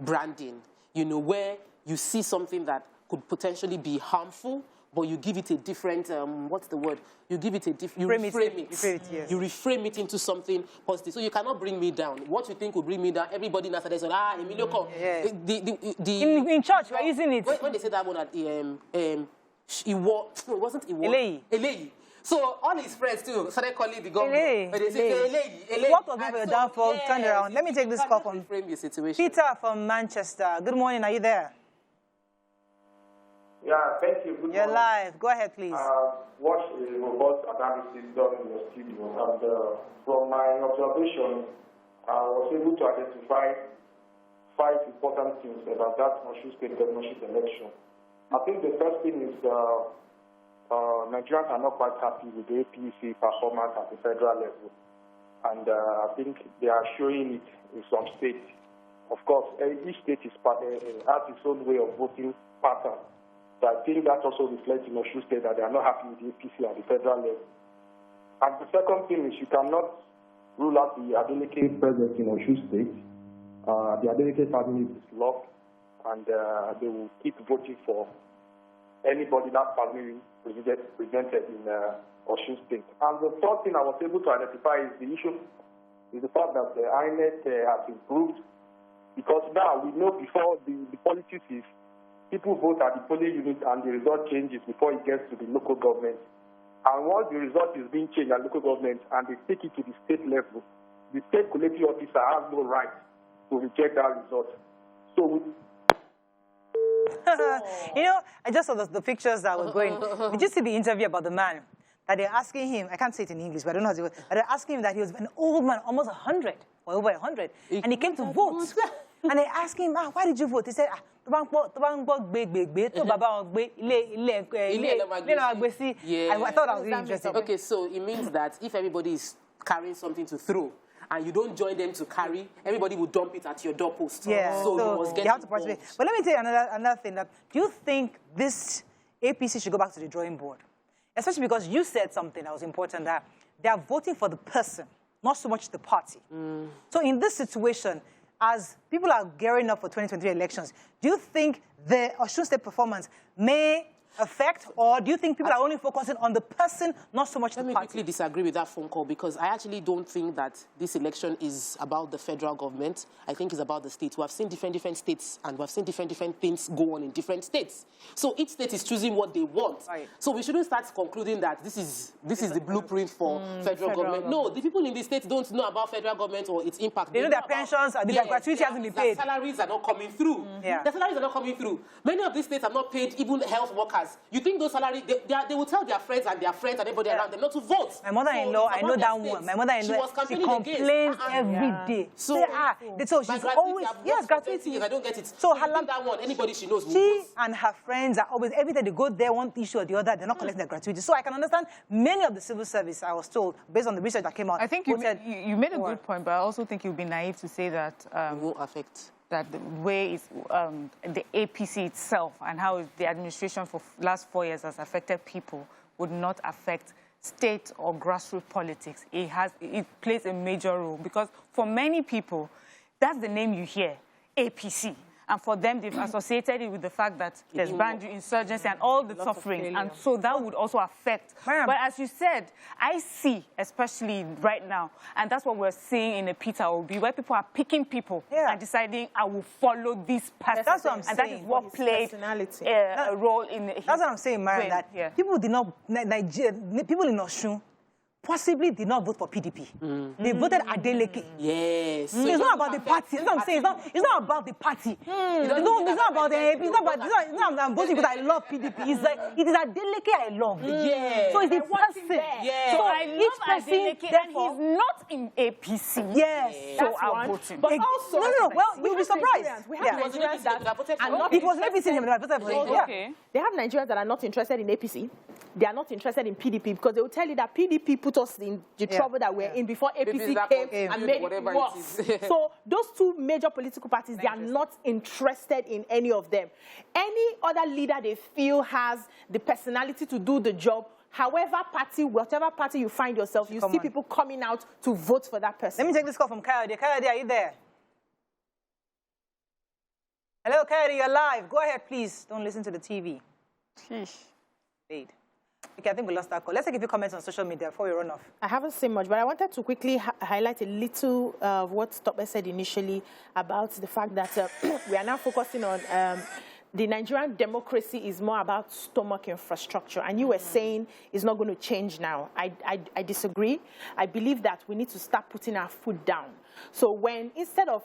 branding. You know, where you see something that could potentially be harmful, but you give it a different, what's the word? You give it a different, you reframe it.
Yes.
You reframe it into something positive. So you cannot bring me down. What you think will bring me down, everybody now says, Emilio, come.
Yeah.
In
church, we're using it.
When they said that one at it wasn't
Eleyi.
Eleyi. So all his friends too started calling the government. But they said, Eleyi.
What was the downfall? Turn around. Let me take this call from
reframe your situation.
Peter from Manchester. Good morning. Are you there?
Yeah, thank you. Good
You're
morning.
live. Go ahead, please.
Watched a robust analysis done in your studio, and from my observation, I was able to identify 5 important things about that Osun State governorship election. I think the first thing is Nigerians are not quite happy with the APC performance at the federal level, and I think they are showing it in some states. Of course, each state has its own way of voting pattern. So I think that also reflects in Osun State that they are not happy with the APC at the federal level. And the second thing is you cannot rule out the Adeleke presence in Osun State. The Adeleke family is locked, and they will keep voting for anybody that family presented in Osun State. And the third thing I was able to identify is the issue is the fact that the INEC has improved, because now we know before the politics is people vote at the polling unit and the result changes before it gets to the local government. And once the result is being changed at local government and they take it to the state level, the state collective officer has no right to reject that result. So
you know, I just saw the pictures that were going. Did you see the interview about the man? That they're asking him, I can't say it in English, but I don't know how to do it. They're asking him that he was an old man, almost 100, or over 100, and he came to vote. And they asked him, why did you vote? He said, I thought that was really interesting.
Okay, so it means that if everybody is carrying something to throw, and you don't join them to carry, everybody will dump it at your doorpost.
Yeah,
so you must get
you have to participate. But let me tell you another thing. That do you think this APC should go back to the drawing board? Especially because you said something that was important, that they are voting for the person, not so much the party. So in this situation, as people are gearing up for 2023 elections, do you think the Osun State performance may affect, or do you think people are only focusing on the person, not so much the party?
Let me quickly disagree with that phone call, because I actually don't think that this election is about the federal government. I think it's about the states. We have seen different states, and we have seen different things go on in different states. So each state is choosing what they want.
Right.
So we shouldn't start concluding that this is the blueprint for federal government. No, the people in the states don't know about federal government or its impact.
They know their pensions, their gratuity hasn't been paid.
Their salaries are not coming through. Their salaries are not coming through. Many of these states have not paid even health workers. You think those salaries, they will tell their friends and everybody around them not to vote.
My mother-in-law, I know that one. My mother-in-law, she complains every day.
So
she's always, yes, gratuity.
I don't get it.
So
that one, anybody she knows will
she
vote.
and her friends are always, every time they go there, one issue or the other, they're not collecting their gratuity. So I can understand many of the civil service, I was told, based on the research that came out.
I think you made a good point, but I also think you'd be naive to say that
it won't affect.
That the way is the APC itself and how the administration for last 4 years has affected people would not affect state or grassroots politics. It plays a major role, because for many people, that's the name you hear, APC. And for them, they've associated it with the fact that there's boundary insurgency and all the suffering. And so that would also affect. But as you said, I see, especially right now, and that's what we're seeing in the Peter Obi, where people are picking people and deciding, I will follow this person.
That's what I'm saying.
And that is what played a role in his
That's what I'm saying, Mariam, that people did not, people in Osun possibly did not vote for PDP. They voted Adeleke.
Yes.
So it's not about the party. That's what I'm saying. It's not about the party. It's not about the AP. It's not I'm voting because I love PDP. It's like, it is Adeleke I love.
Yeah.
So it's a person.
Yeah.
So I love Adeleke and he's not in APC.
Yes.
So I'm voting.
But also,
well, you'll be surprised.
We have Nigerians that are not.
It was an APC.
Okay.
They have Nigerians that are not interested in APC. They are not interested in PDP because they will tell you that PDP put us in the trouble that we're in before APC came and made it worse. So those two major political parties, they are not interested in any of them. Any other leader they feel has the personality to do the job, however party, whatever party you find yourself, you see people coming out to vote for that person.
Let me take this call from Kayode. Kayode, are you there? Hello, Kayode, you're live. Go ahead, please. Don't listen to the TV. Wait. Okay, I think we lost that call. Let's take a few comments on social media before we run off.
I haven't seen much, but I wanted to quickly highlight a little of what Tope said initially about the fact that we are now focusing on the Nigerian democracy is more about stomach infrastructure. And you were saying it's not going to change now. I disagree. I believe that we need to start putting our foot down. So when, instead of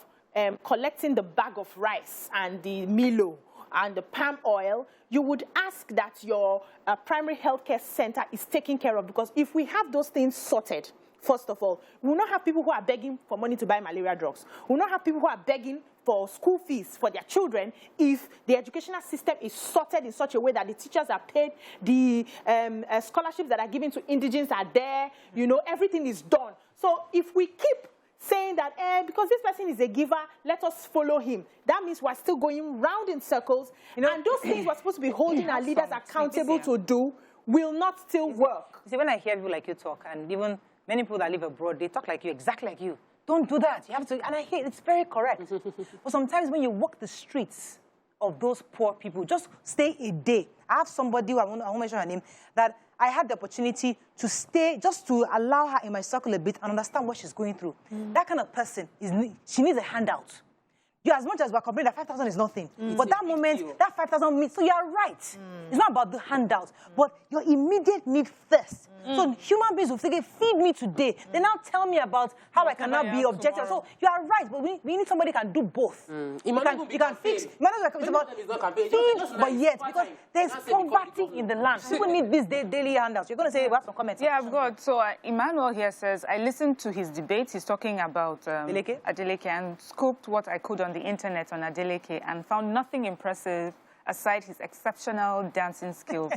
collecting the bag of rice and the Milo and the palm oil, you would ask that your primary healthcare center is taken care of, because if we have those things sorted, first of all, we will not have people who are begging for money to buy malaria drugs. We will not have people who are begging for school fees for their children if the educational system is sorted in such a way that the teachers are paid, the scholarships that are given to indigents are there, you know, everything is done. So if we keep saying that, because this person is a giver, let us follow him, that means we're still going round in circles, you know, and those things we're supposed to be holding our leaders accountable to do will not still work.
You see, when I hear people like you talk, and even many people that live abroad, they talk like you, exactly like you. Don't do that. You have to, and I hear it's very correct. But sometimes when you walk the streets of those poor people, just stay a day. I have somebody, I won't mention her name, that I had the opportunity to stay, just to allow her in my circle a bit and understand what she's going through. That kind of person, she needs a handout. You, as much as we're complaining that 5,000 is nothing, but that moment, that 5,000 means, so you're right. It's not about the handout, but your immediate need first. So human beings will say, feed me today. They now tell me about how I cannot be objective. So you are right, but we need somebody who can do both. You can fix. It's about feed, but yet, because there's poverty in the land. People need these daily handouts. You're going to say, we have some comments.
Yeah, I've got. So Emmanuel here says, I listened to his debate. He's talking about Adeleke and scoped what I could on the internet on Adeleke and found nothing impressive aside his exceptional dancing skills.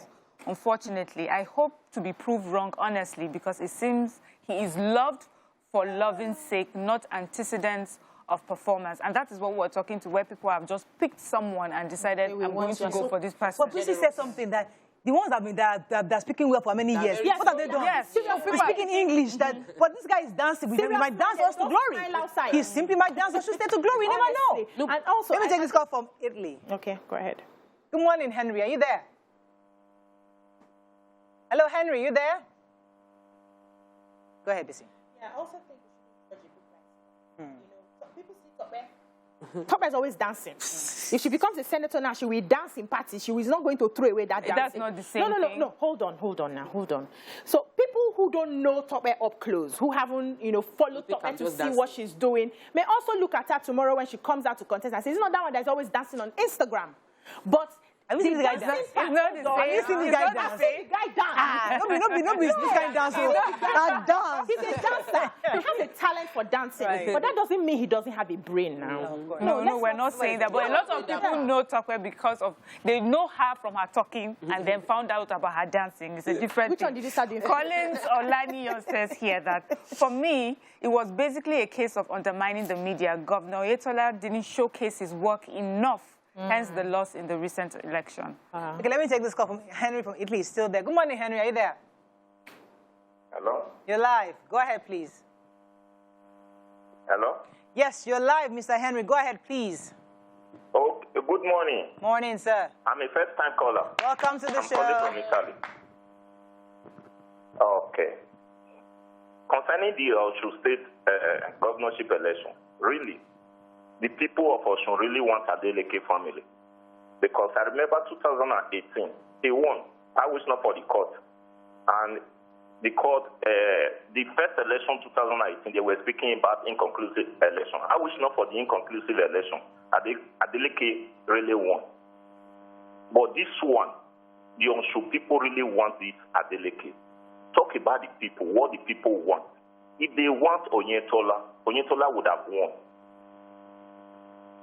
Unfortunately, I hope to be proved wrong, honestly, because it seems he is loved for loving's sake, not antecedents of performance. And that is what we're talking to, where people have just picked someone and decided, I'm going to go for this person.
But Prissy said something that the ones that have been speaking well for many years, what have they done?
Yes.
He's speaking English. But this guy is dancing. He might dance us to glory. He simply might dance us to stay to glory. You never know.
Look, and also,
let me take this call from Italy.
Okay, go ahead.
Good morning, Henry. Are you there? Hello, Henry. You there? Go ahead, Bissy.
Yeah, I also think we should judge a book. You know, people see Tope. Tope is always dancing. If she becomes a senator now, she will dance in parties. She is not going to throw away that dancing.
That's not the same thing.
No. Hold on. So people who don't know Tope up close, who haven't, followed Tope to see what she's doing, may also look at her tomorrow when she comes out to contest and say, it's not that one that's always dancing on Instagram. But
have you seen this guy dance?
It's not the same.
Have you seen this guy dance? No, this guy dance. That dance.
He's a dancer. He has a talent for dancing. Right. But that doesn't mean he doesn't have a brain now.
No, we're not saying that. But a lot of people know Tope because they know her from her talking and then found out about her dancing. It's a different
Which
thing.
one did you start doing?
Collins Olaniyan says here that, for me, it was basically a case of undermining the media. Governor Atiku didn't showcase his work enough. Hence the loss in the recent election.
Okay, let me take this call from Henry from Italy. He's still there. Good morning, Henry. Are you there?
Hello?
You're live. Go ahead, please.
Hello?
Yes, you're live, Mr. Henry. Go ahead, please.
Oh, good morning.
Morning, sir.
I'm a first-time caller.
Welcome to the show.
I'm calling from Italy. Okay. Concerning the Osun State governorship election, really, the people of Osun really want Adeleke family. Because I remember 2018, he won. I was not for the court. And
because the first election, 2018, they were speaking about inconclusive election. I wish not for the inconclusive election. Adeleke really won. But this one, the Osun people really want this Adeleke. Talk about the people, what the people want. If they want Oyetola would have won.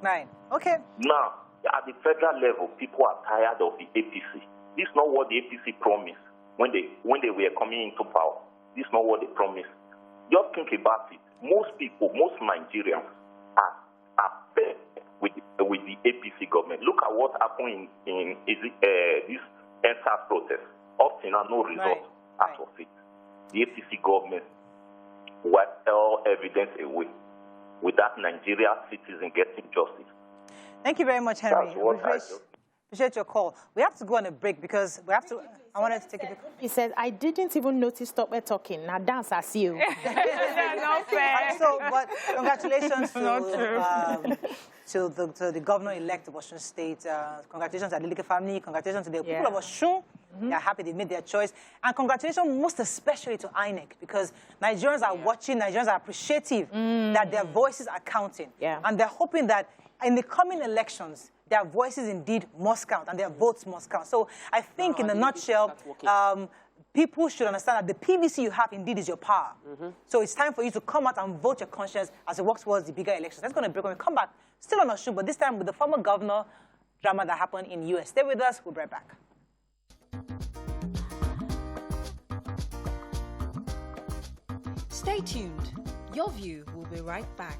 Right. Okay.
Now, at the federal level, people are tired of the APC. This is not what the APC promised when they were coming into power. This is not what they promised. Just think about it. Most people, most Nigerians are fed with the APC government. Look at what happened in this NSAS protest. Up to now, no result as of it. The APC government wiped all evidence away without Nigeria citizens getting justice.
Thank you very much, Henry.
That's what I do.
Appreciate your call. We have to go on a break because we have to. I wanted to take a break.
He says, I didn't even notice stop her talking. Now dance as you.
That's not fair.
So, but congratulations to the governor-elect of Osun State. Congratulations to the Adeleke family. Congratulations to the people of Osun. They're happy they made their choice. And congratulations most especially to INEC, because Nigerians are watching, Nigerians are appreciative that their voices are counting. And they're hoping that in the coming elections, their voices indeed must count and their votes must count. So I think in a nutshell, people should understand that the PVC you have indeed is your power. So it's time for you to come out and vote your conscience as it works towards the bigger elections. That's going to break when we come back. Still on Osun, but this time with the former governor drama that happened in the US. Stay with us. We'll be right back.
Stay tuned. Your View will be right back.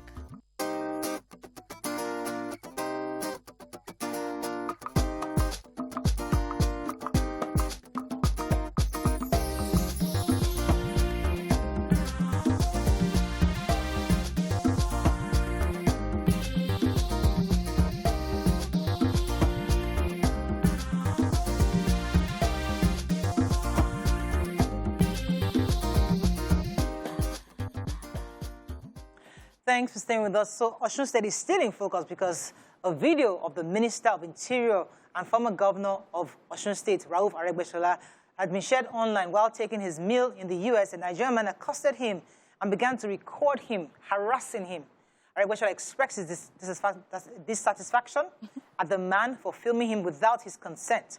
Thanks for staying with us. So Osun State is still in focus because a video of the Minister of Interior and former governor of Osun State, Rauf Aregbesola, had been shared online while taking his meal in the U.S. A Nigerian man accosted him and began to record him, harassing him. Aregbesola expresses dissatisfaction at the man for filming him without his consent,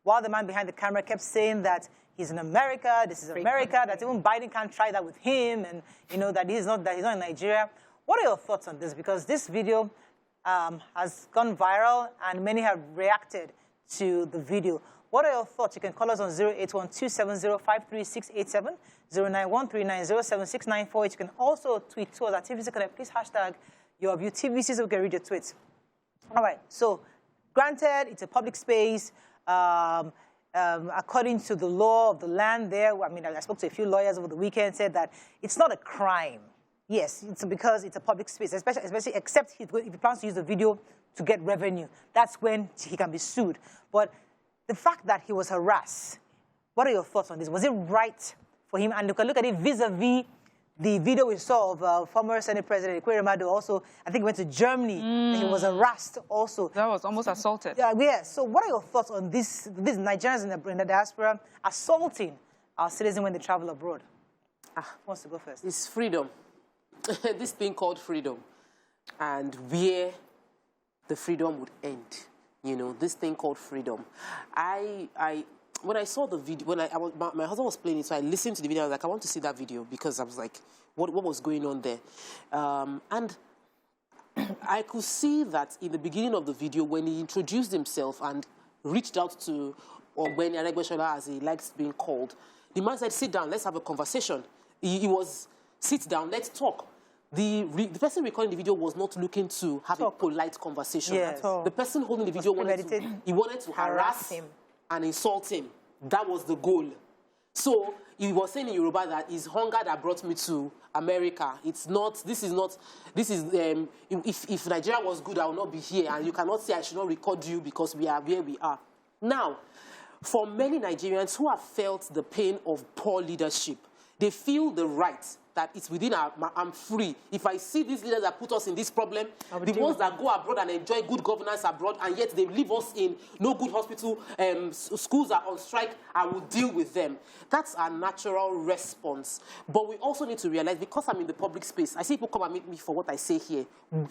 while the man behind the camera kept saying that he's in America, this is America, that even Biden can't try that with him, and you know that he's not in Nigeria. What are your thoughts on this? Because this video has gone viral and many have reacted to the video. What are your thoughts? You can call us on 081-270-53687, 091-390-7694. You can also tweet to us at TVC Connect. Please hashtag your view TVC so we can read your tweets. All right. So, granted, it's a public space. According to the law of the land there, I mean, I spoke to a few lawyers over the weekend, said that it's not a crime. Yes, it's because it's a public space, especially except if he plans to use the video to get revenue. That's when he can be sued. But the fact that he was harassed, what are your thoughts on this? Was it right for him? And you can look at it vis-a-vis the video we saw of former Senate President Ekweremadu also, I think he went to Germany, and he was harassed also.
That was almost assaulted.
Yeah. So what are your thoughts on these Nigerians in the diaspora assaulting our citizens when they travel abroad? Who wants to go first?
It's freedom. This thing called freedom. And where the freedom would end. You know, this thing called freedom. When I saw the video, my husband was playing it, so I listened to the video. I was like, I want to see that video because I was like, what was going on there? And I could see that in the beginning of the video, when he introduced himself and reached out to Ogbeni Aregbesola, as he likes being called, the man said, sit down, let's have a conversation. He was, sit down, let's talk. The person recording the video was not looking to have a polite conversation.
Yes.
The person holding the video wanted to harass him and insult him. That was the goal. So he was saying in Yoruba that it's hunger that brought me to America. It's not, if Nigeria was good, I would not be here. And you cannot say I should not record you because we are where we are. Now, for many Nigerians who have felt the pain of poor leadership, they feel the right that it's within I'm free. If I see these leaders that put us in this problem, the ones that go abroad and enjoy good governance abroad, and yet they leave us in no good hospital, schools are on strike, I will deal with them. That's our natural response. But we also need to realize, because I'm in the public space, I see people come and meet me for what I say here,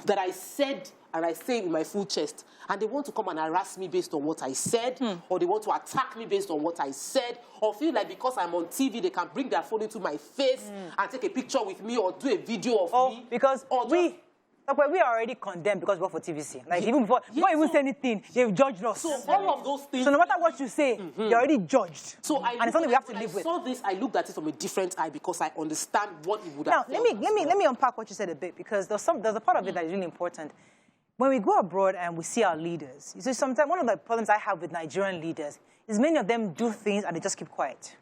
that I said, and I say it with my full chest, and they want to come and harass me based on what I said, or they want to attack me based on what I said, or feel like because I'm on TV, they can bring their phone into my face and take a picture with me or do a video of me.
Because we are already condemned because we work for TVC. Like, even before even say anything, they've judged us.
So all of those things.
So no matter what you say, you're already judged.
So
and it's something we have to live with.
I saw this, I looked at it from a different eye because I understand what it would
have.
Now,
let me unpack what you said a bit, because there's a part of it that is really important. When we go abroad and we see our leaders, you see, sometimes one of the problems I have with Nigerian leaders is many of them do things and they just keep quiet.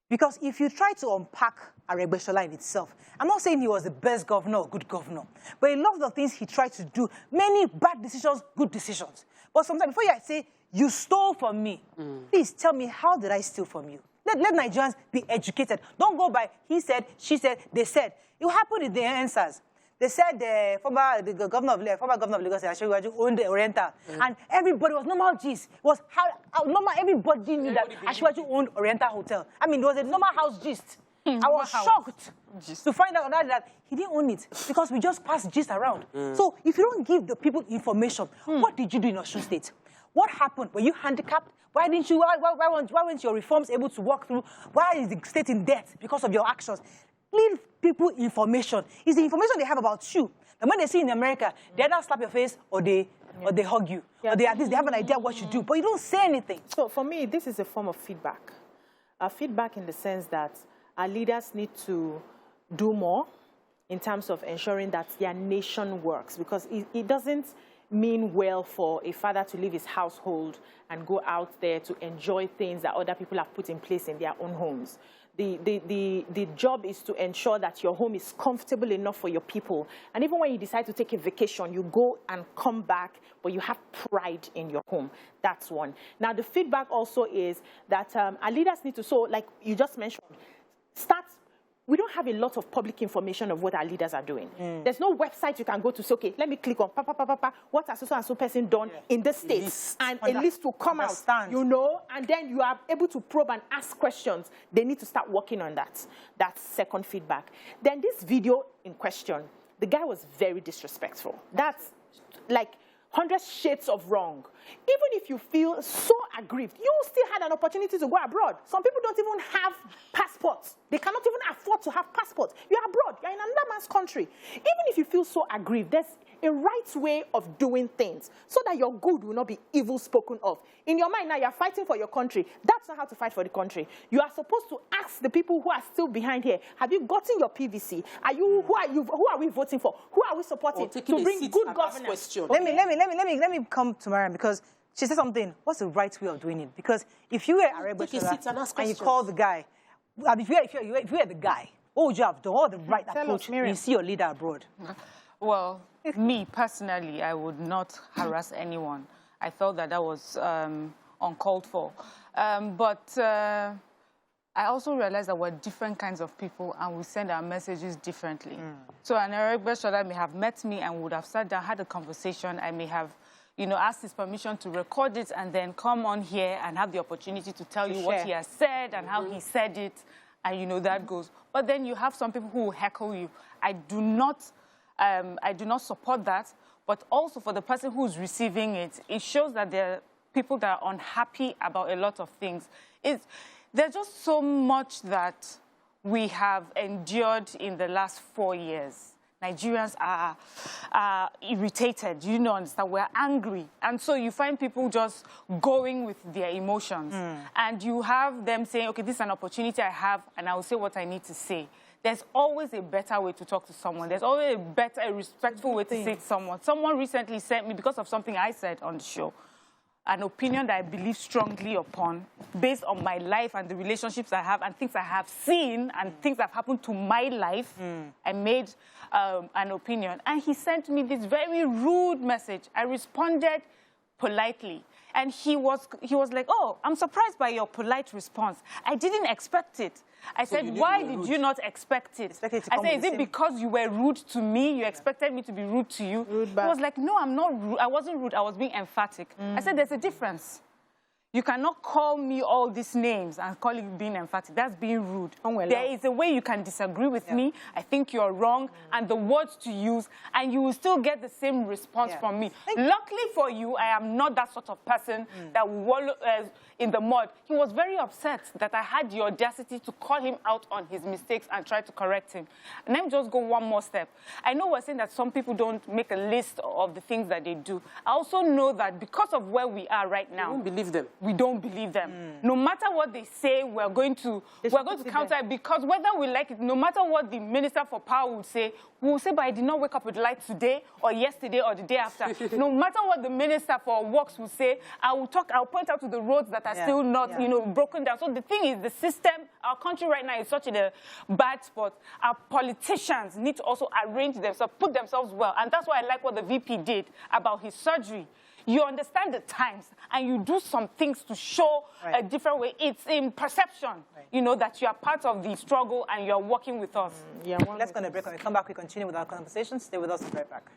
Because if you try to unpack Aregbesola in itself, I'm not saying he was the best governor or good governor, but a lot of the things he tried to do, many bad decisions, good decisions. But sometimes before you say, you stole from me, please tell me, how did I steal from you? Let Nigerians be educated. Don't go by he said, she said, they said. It will happen in the answers. They said the former governor of Lagos, Asiwaju, owned the Oriental. And everybody was normal gist. It was how normal, everybody knew that Asiwaju owned Oriental Hotel. I mean, it was a normal house gist. I was shocked to find out that he didn't own it, because we just passed gist around. So if you don't give the people information, what did you do in Osun State? What happened? Were you handicapped? Why weren't your reforms able to walk through? Why is the state in debt because of your actions? Give people information. It's the information they have about you. And when they see in America, they either slap your face or they hug you. Or they at least they have an idea what you do, but you don't say anything.
So for me, this is a form of feedback. Feedback in the sense that our leaders need to do more in terms of ensuring that their nation works, because it doesn't mean well for a father to leave his household and go out there to enjoy things that other people have put in place in their own homes. The job is to ensure that your home is comfortable enough for your people. And even when you decide to take a vacation, you go and come back, but you have pride in your home. That's one. Now, the feedback also is that our leaders need to, so like you just mentioned, we don't have a lot of public information of what our leaders are doing. There's no website you can go to say, okay, let me click on what has so and so person done in this state, and a list will come out, you know, and then you are able to probe and ask questions. They need to start working on that. That's second feedback. Then this video in question, the guy was very disrespectful. That's like 100 shades of wrong. Even if you feel so aggrieved, you still had an opportunity to go abroad. Some people don't even have passports. They cannot even afford to have passports. You're abroad. You're in another man's country. Even if you feel so aggrieved, there's a right way of doing things so that your good will not be evil spoken of. In your mind now, you're fighting for your country. That's not how to fight for the country. You are supposed to ask the people who are still behind here, have you gotten your PVC? Who are we voting for? Who are we supporting to bring good governance?
Let me come to Mariam, because she said something. What's the right way of doing it? Because if you were Aregbesola and you call the guy, if you were the guy, what would you have done? What the right approach when you see your leader abroad?
Well, me personally, I would not harass anyone. I felt that was uncalled for. But I also realized that we're different kinds of people and we send our messages differently. So an Aregbesola may have met me and would have sat down, had a conversation. I may have, you know, asked his permission to record it and then come on here and have the opportunity to tell you what he has said and how he said it. And, you know, that goes. But then you have some people who will heckle you. I do not support that. But also for the person who's receiving it, it shows that there are people that are unhappy about a lot of things. There's just so much that we have endured in the last 4 years. Nigerians are irritated, you know, understand? We're angry. And so you find people just going with their emotions. And you have them saying, okay, this is an opportunity I have, and I will say what I need to say. There's always a better way to talk to someone. There's always a respectful way to say to someone. Someone recently sent me, because of something I said on the show, an opinion that I believe strongly upon, based on my life and the relationships I have and things I have seen and things that have happened to my life. I made an opinion. And he sent me this very rude message. I responded politely. And he was like, oh, I'm surprised by your polite response. I didn't expect it. I said, why did you not expect it? I said, is it because you were rude to me? You expected me to be rude to you? He was like, no, I'm not rude. I wasn't rude. I was being emphatic. I said, there's a difference. You cannot call me all these names and call it being emphatic. That's being rude. There is a way you can disagree with me. I think you're wrong, and the words to use, and you will still get the same response from me. Luckily for you, I am not that sort of person that will wallow in the mud. He was very upset that I had the audacity to call him out on his mistakes and try to correct him. And let me just go one more step. I know we're saying that some people don't make a list of the things that they do. I also know that because of where we are right now,
we don't believe them.
We don't believe them. No matter what they say, we're going to counter it, because whether we like it, no matter what the Minister for Power would say, we will say, but I did not wake up with light today or yesterday or the day after. No matter what the Minister for Works will say, I'll point out to the roads that are still not, broken down. So the thing is, the system, our country right now is such in a bad spot. Our politicians need to also arrange themselves, put themselves well. And that's why I like what the VP did about his surgery. You understand the times, and you do some things to show a different way. It's in perception, that you are part of the struggle and you're working with us.
Let's go on a break. When we come back, we continue with our conversation. Stay with us. We'll be right back.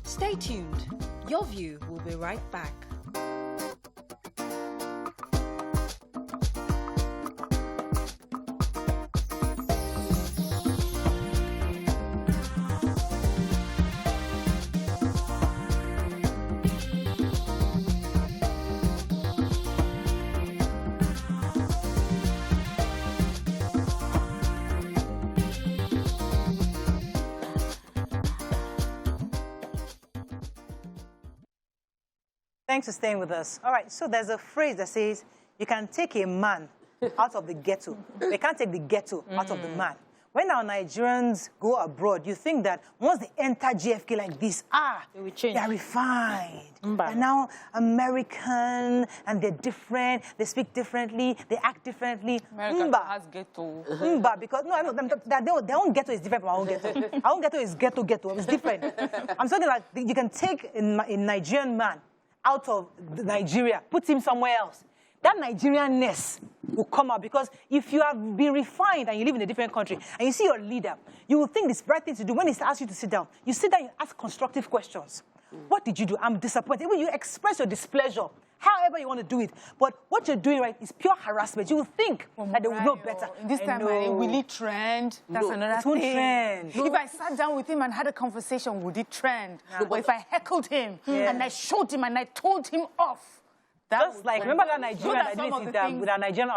Stay tuned. Your View will be right back.
Thanks for staying with us. All right, so there's a phrase that says, you can take a man out of the ghetto. They can't take the ghetto out of the man. When our Nigerians go abroad, you think that once they enter GFK like this, they are refined. They're now American, and they're different. They speak differently. They act differently.
America has ghetto.
Because, no, their own ghetto is different from our own ghetto. Our own ghetto is ghetto. It's different. I'm saying that you can take a Nigerian man out of Nigeria, put him somewhere else. That Nigerianness will come out, because if you have been refined and you live in a different country and you see your leader, you will think this right thing to do when he asks you to sit down. You sit down, you ask constructive questions. What did you do? I'm disappointed. When you express your displeasure, however you want to do it, but what you're doing right is pure harassment. You will think that they will know better.
This time, will it trend? That's another thing.
Trend.
If I sat down with him and had a conversation, would it trend? But if I heckled him and I showed him and I told him off,
just like, remember that Nigerian with our Nigerian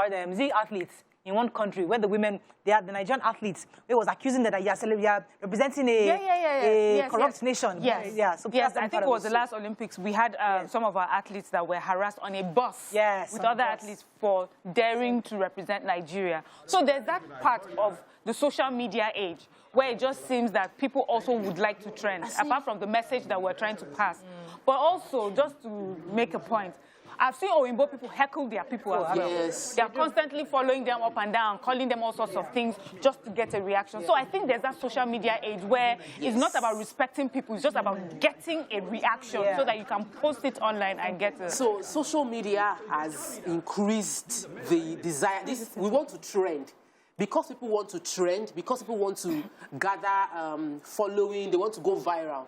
athletes in one country, when the Nigerian athletes, they was accusing that you are representing a corrupt nation.
Yes, I think it was the last Olympics. We had some of our athletes that were harassed on a bus with other athletes for daring to represent Nigeria. So there's that part of the social media age where it just seems that people also would like to trend, apart from the message that we're trying to pass. But also, just to make a point, I've seen Oyinbo people heckle their people as well. They are constantly following them up and down, calling them all sorts of things just to get a reaction. So I think there's that social media age where it's not about respecting people, it's just about getting a reaction so that you can post it online and get it.
So social media has increased the desire. We want to trend. Because people want to trend, because people want to gather following, they want to go viral.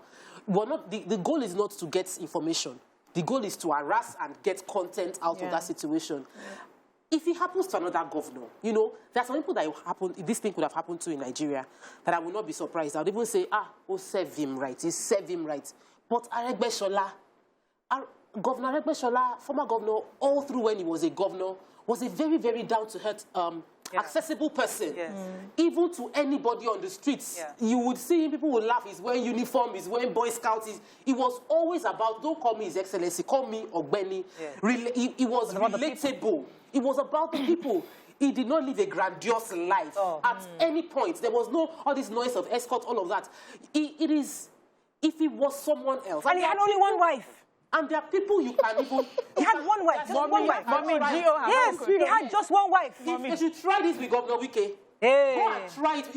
The goal is not to get information. The goal is to harass and get content out of that situation. If it happens to another governor, there are some people that this thing could have happened to in Nigeria, that I will not be surprised. I would even say, serve him right. He served him right. But Governor Aregbesola, former governor, all through when he was a governor, was a very, very down-to-earth, accessible person. Even to anybody on the streets, you would see him, people would laugh. He's wearing uniform, he's wearing Boy Scouts. It was always about, don't call me His Excellency, call me Ogbeni. It was relatable. It was about the people. He did not live a grandiose life at any point. There was no all this noise of escort, all of that. It is, if it was someone else.
And he had only one wife.
And there are people you can even...
He had one wife, just one wife. Yes, he had just one wife.
They should try this with Governor Wike.
Hey.
Go and try it.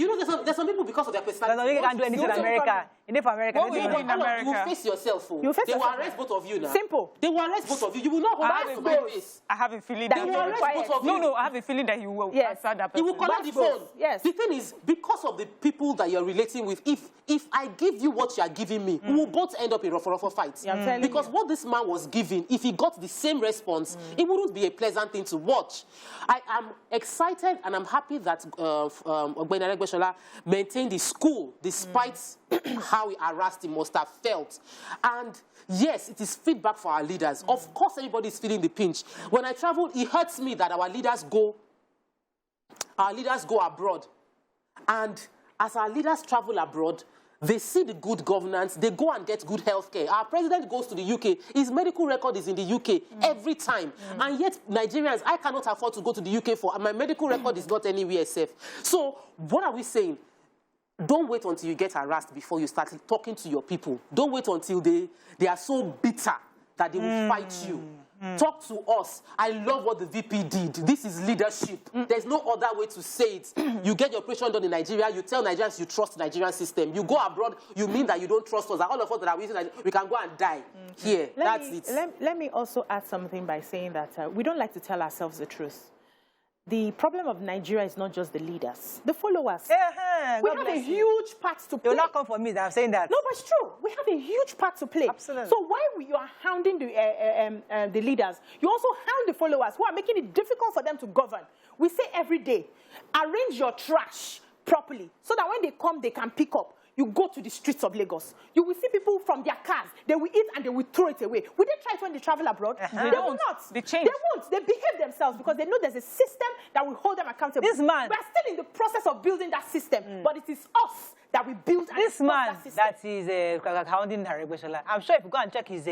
There's some people, because of their personality...
Governor Wike can't do anything in America. In America,
What will you do in America?
You face yourself.
You face
they will
yourself.
arrest both of you now.
Simple.
They will arrest both of you. You will not hold hands to my face.
I have a feeling
That
that
you
he
will
will
arrest
quiet.
both of you.
No, I have a feeling that he will answer that
He
person.
will collect the phone.
Yes.
The thing is, because of the people that you're relating with, if I give you what you are giving me, we will both end up in rough fights.
Yeah, I'm telling
Because
you.
what this man was giving, if he got the same response, it wouldn't be a pleasant thing to watch. I am excited and I'm happy that Ogbeni Adegbeshola maintained his cool despite how he harassed him must have felt. And yes, it is feedback for our leaders. Of course, everybody is feeling the pinch. When I traveled, it hurts me that our leaders go abroad. And as our leaders travel abroad, they see the good governance, they go and get good health care. Our president goes to the UK, his medical record is in the UK every time. And yet, Nigerians, I cannot afford to go to the UK and my medical record is not anywhere safe. So, what are we saying? Don't wait until you get harassed before you start talking to your people. Don't wait until they are so bitter that they will fight you. Talk to us. I love what the VP did. This is leadership. There's no other way to say it. You get your operation done in Nigeria, you tell Nigerians you trust the Nigerian system. You go abroad, you mean that you don't trust us. All of us that are using Nigeria, we can go and die here. That's it.
Let me also add something by saying that we don't like to tell ourselves the truth. The problem of Nigeria is not just the leaders, the followers. We have a huge part to play.
You'll not come for me that I'm saying that.
No, but it's true. We have a huge part to play.
Absolutely.
So while you are hounding the leaders, you also hound the followers who are making it difficult for them to govern. We say every day, arrange your trash properly so that when they come, they can pick up. You go to the streets of Lagos. You will see people from their cars. They will eat and they will throw it away. Will they try it when they travel abroad? They will not.
They change.
They won't. They behave themselves because they know there's a system that will hold them accountable.
This man.
We are still in the process of building that system, but it is us that we build and
This man
that system.
that is hounding Adegbeshola, I'm sure if you go and check his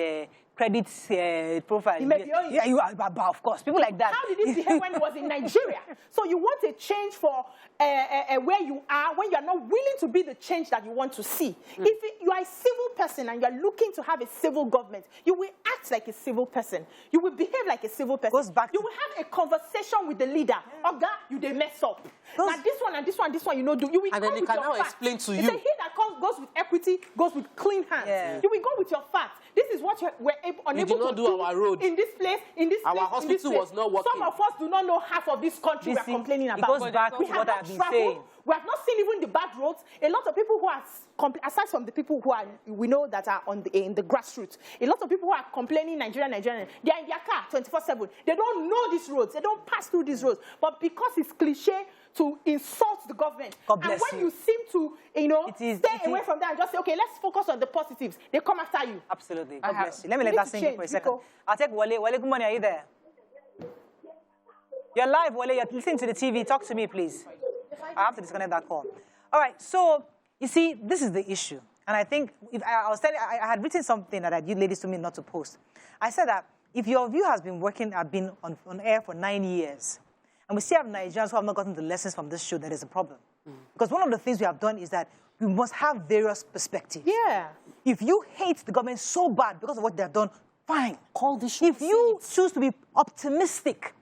credit profile,
He may be owing.
yeah, you are, of course, people like that.
How did he behave when he was in Nigeria? So you want a change for where you are when you are not willing to be the change that you want to see. If you are a civil person and you are looking to have a civil government, you will act like a civil person. You will behave like a civil person.
Goes back
you will have a conversation with the leader. Oga, you they mess up. Now this one and this one, this one, you know, do you will
And
come
then they
with
can
your
now
facts.
explain to
It's
you.
a he that goes with equity, goes with clean hands.
Yeah.
You will go with your facts. This is what we're unable
did not
to
do our road.
in this place, in this
Our
place, in this
hospital
place.
was not working.
Some of us do not know half of this country
You
we are
see,
complaining
it
about.
goes back
We
to
have
what
not
I've been
traveled.
saying.
We have not seen even the bad roads. A lot of people who are, aside from the people who are, we know that are in the grassroots, a lot of people who are complaining Nigeria, they are in their car 24/7. They don't know these roads. They don't pass through these roads. But because it's cliche to insult the government,
God
and
bless
when
you.
you seem to, stay
it
away
is-
from that and just say, okay, let's focus on the positives, they come after you.
Absolutely. God bless you. Let me
We
let
need
that
to
sink in
change,
for a second.
Biko.
I'll take Wale. Wale, good morning. Are you there? You're live, Wale. You're listening to the TV. Talk to me, please. I have to disconnect that call. All right. So, you see, this is the issue. And I think, if I was telling, I had written something that you ladies told me not to post. I said that if your view has been been on air for 9 years, and we still have Nigerians who have not gotten the lessons from this show, there is a problem. Because one of the things we have done is that we must have various perspectives.
Yeah.
If you hate the government so bad because of what they've done, fine.
Call the show.
If you choose to be optimistic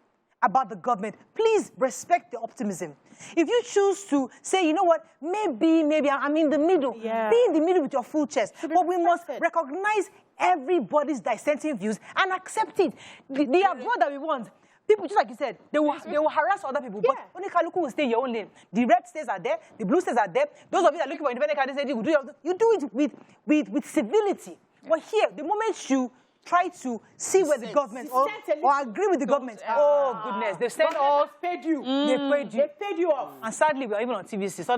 about the government, please respect the optimism. If you choose to say, you know what, maybe I'm in the middle,
Yeah.
be in the middle with your full chest.
To be
But we must
respected.
recognize everybody's dissenting views and accept it. The abroad that we want, people, just like you said, they will harass other people, but
Yeah.
only Kaluku will stay in your own lane. The red states are there, the blue states are there. Those of you that are looking for independent candidates, you do it with civility. But here, the moment you try to see where the government or agree with the government, oh goodness, they've sent
Government
us,
has paid you.
they paid you.
They paid you off.
And sadly, we are even on TVC. So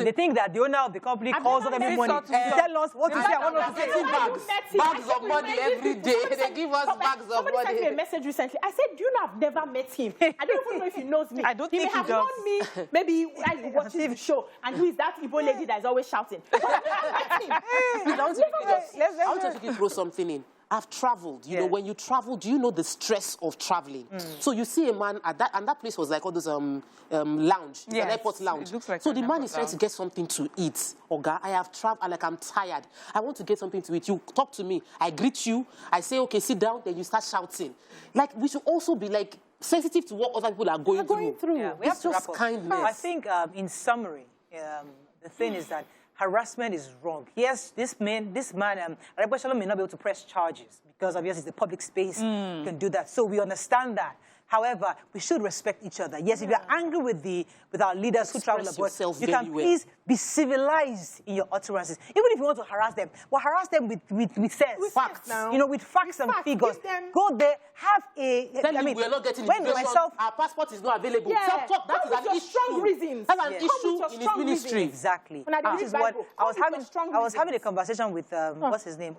they think that the owner of the company calls us every morning to tell us what to say and what not to say.
Bags of money every day. They give us bags of
Somebody sent me a
money.
message recently. I said, do you know I've never met him? I don't even know if he knows me.
I don't
he
think
may
he
have
does.
known me. Maybe he watches the show. And who is that Igbo lady that is always shouting? But I've never met him.
I want to quickly throw something in. I've traveled. You know, when you travel, do you know the stress of traveling? So you see a man at that, and that place was like all those lounge, it's an airport lounge.
It looks like
so
an
the man
airport
is trying to
lounge.
get something to eat. Oga, I have traveled, and like I'm tired. I want to get something to eat. You talk to me. I greet you. I say, okay, sit down. Then you start shouting. Like we should also be like sensitive to what other people are going through.
Yeah, we have
It's
to
just
wrap up.
kindness.
I think, in summary, the thing is that harassment is wrong. Yes, this man, Ademola may not be able to press charges because obviously it's a public space. You can do that. So we understand that. However, we should respect each other. Yes, if you're angry with our leaders who travel abroad, you can please be civilized in your utterances. Even if you want to harass them, well, harass them with sense. With facts. You know, with facts and figures. Go there, have a...
Tell me we're not getting immigration. Our passport is not available.
Yeah.
That is an issue.
Strong reasons.
That's an issue in his ministry.
Exactly. This is what I was having a conversation with what's his name?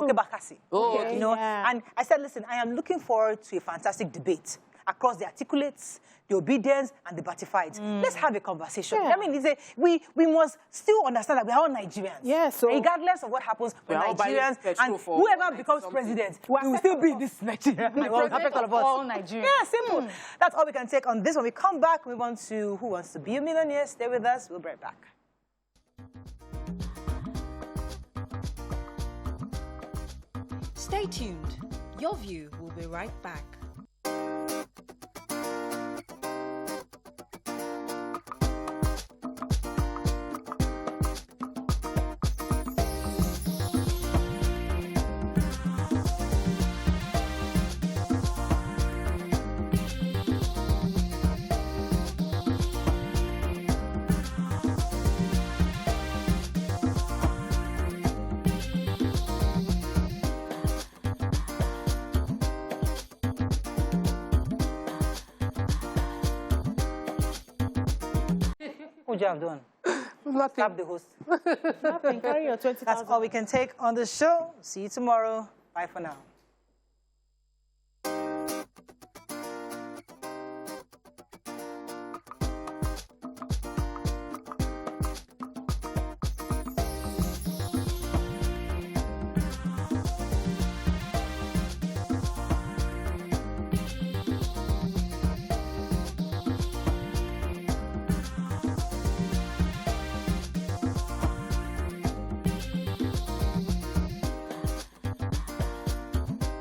Okay, Bakassi.
Okay.
You know, and I said, listen, I am looking forward to a fantastic debate across the articulates, the obedience, and the batified. Let's have a conversation. I mean, we must still understand that we are all Nigerians.
Yeah, so
regardless of what happens, we're Nigerians, and whoever becomes president, we will still be this Nigeria.
All Nigerians.
Yeah, simple. That's all we can take on this. When we come back, we want to Who Wants to Be a Millionaire? Stay with us. We'll be right back.
Stay tuned. Your View will be right back.
Good job done. Tap the host.
Nothing. Carry your 20,000.
That's all we can take on the show. See you tomorrow. Bye for now.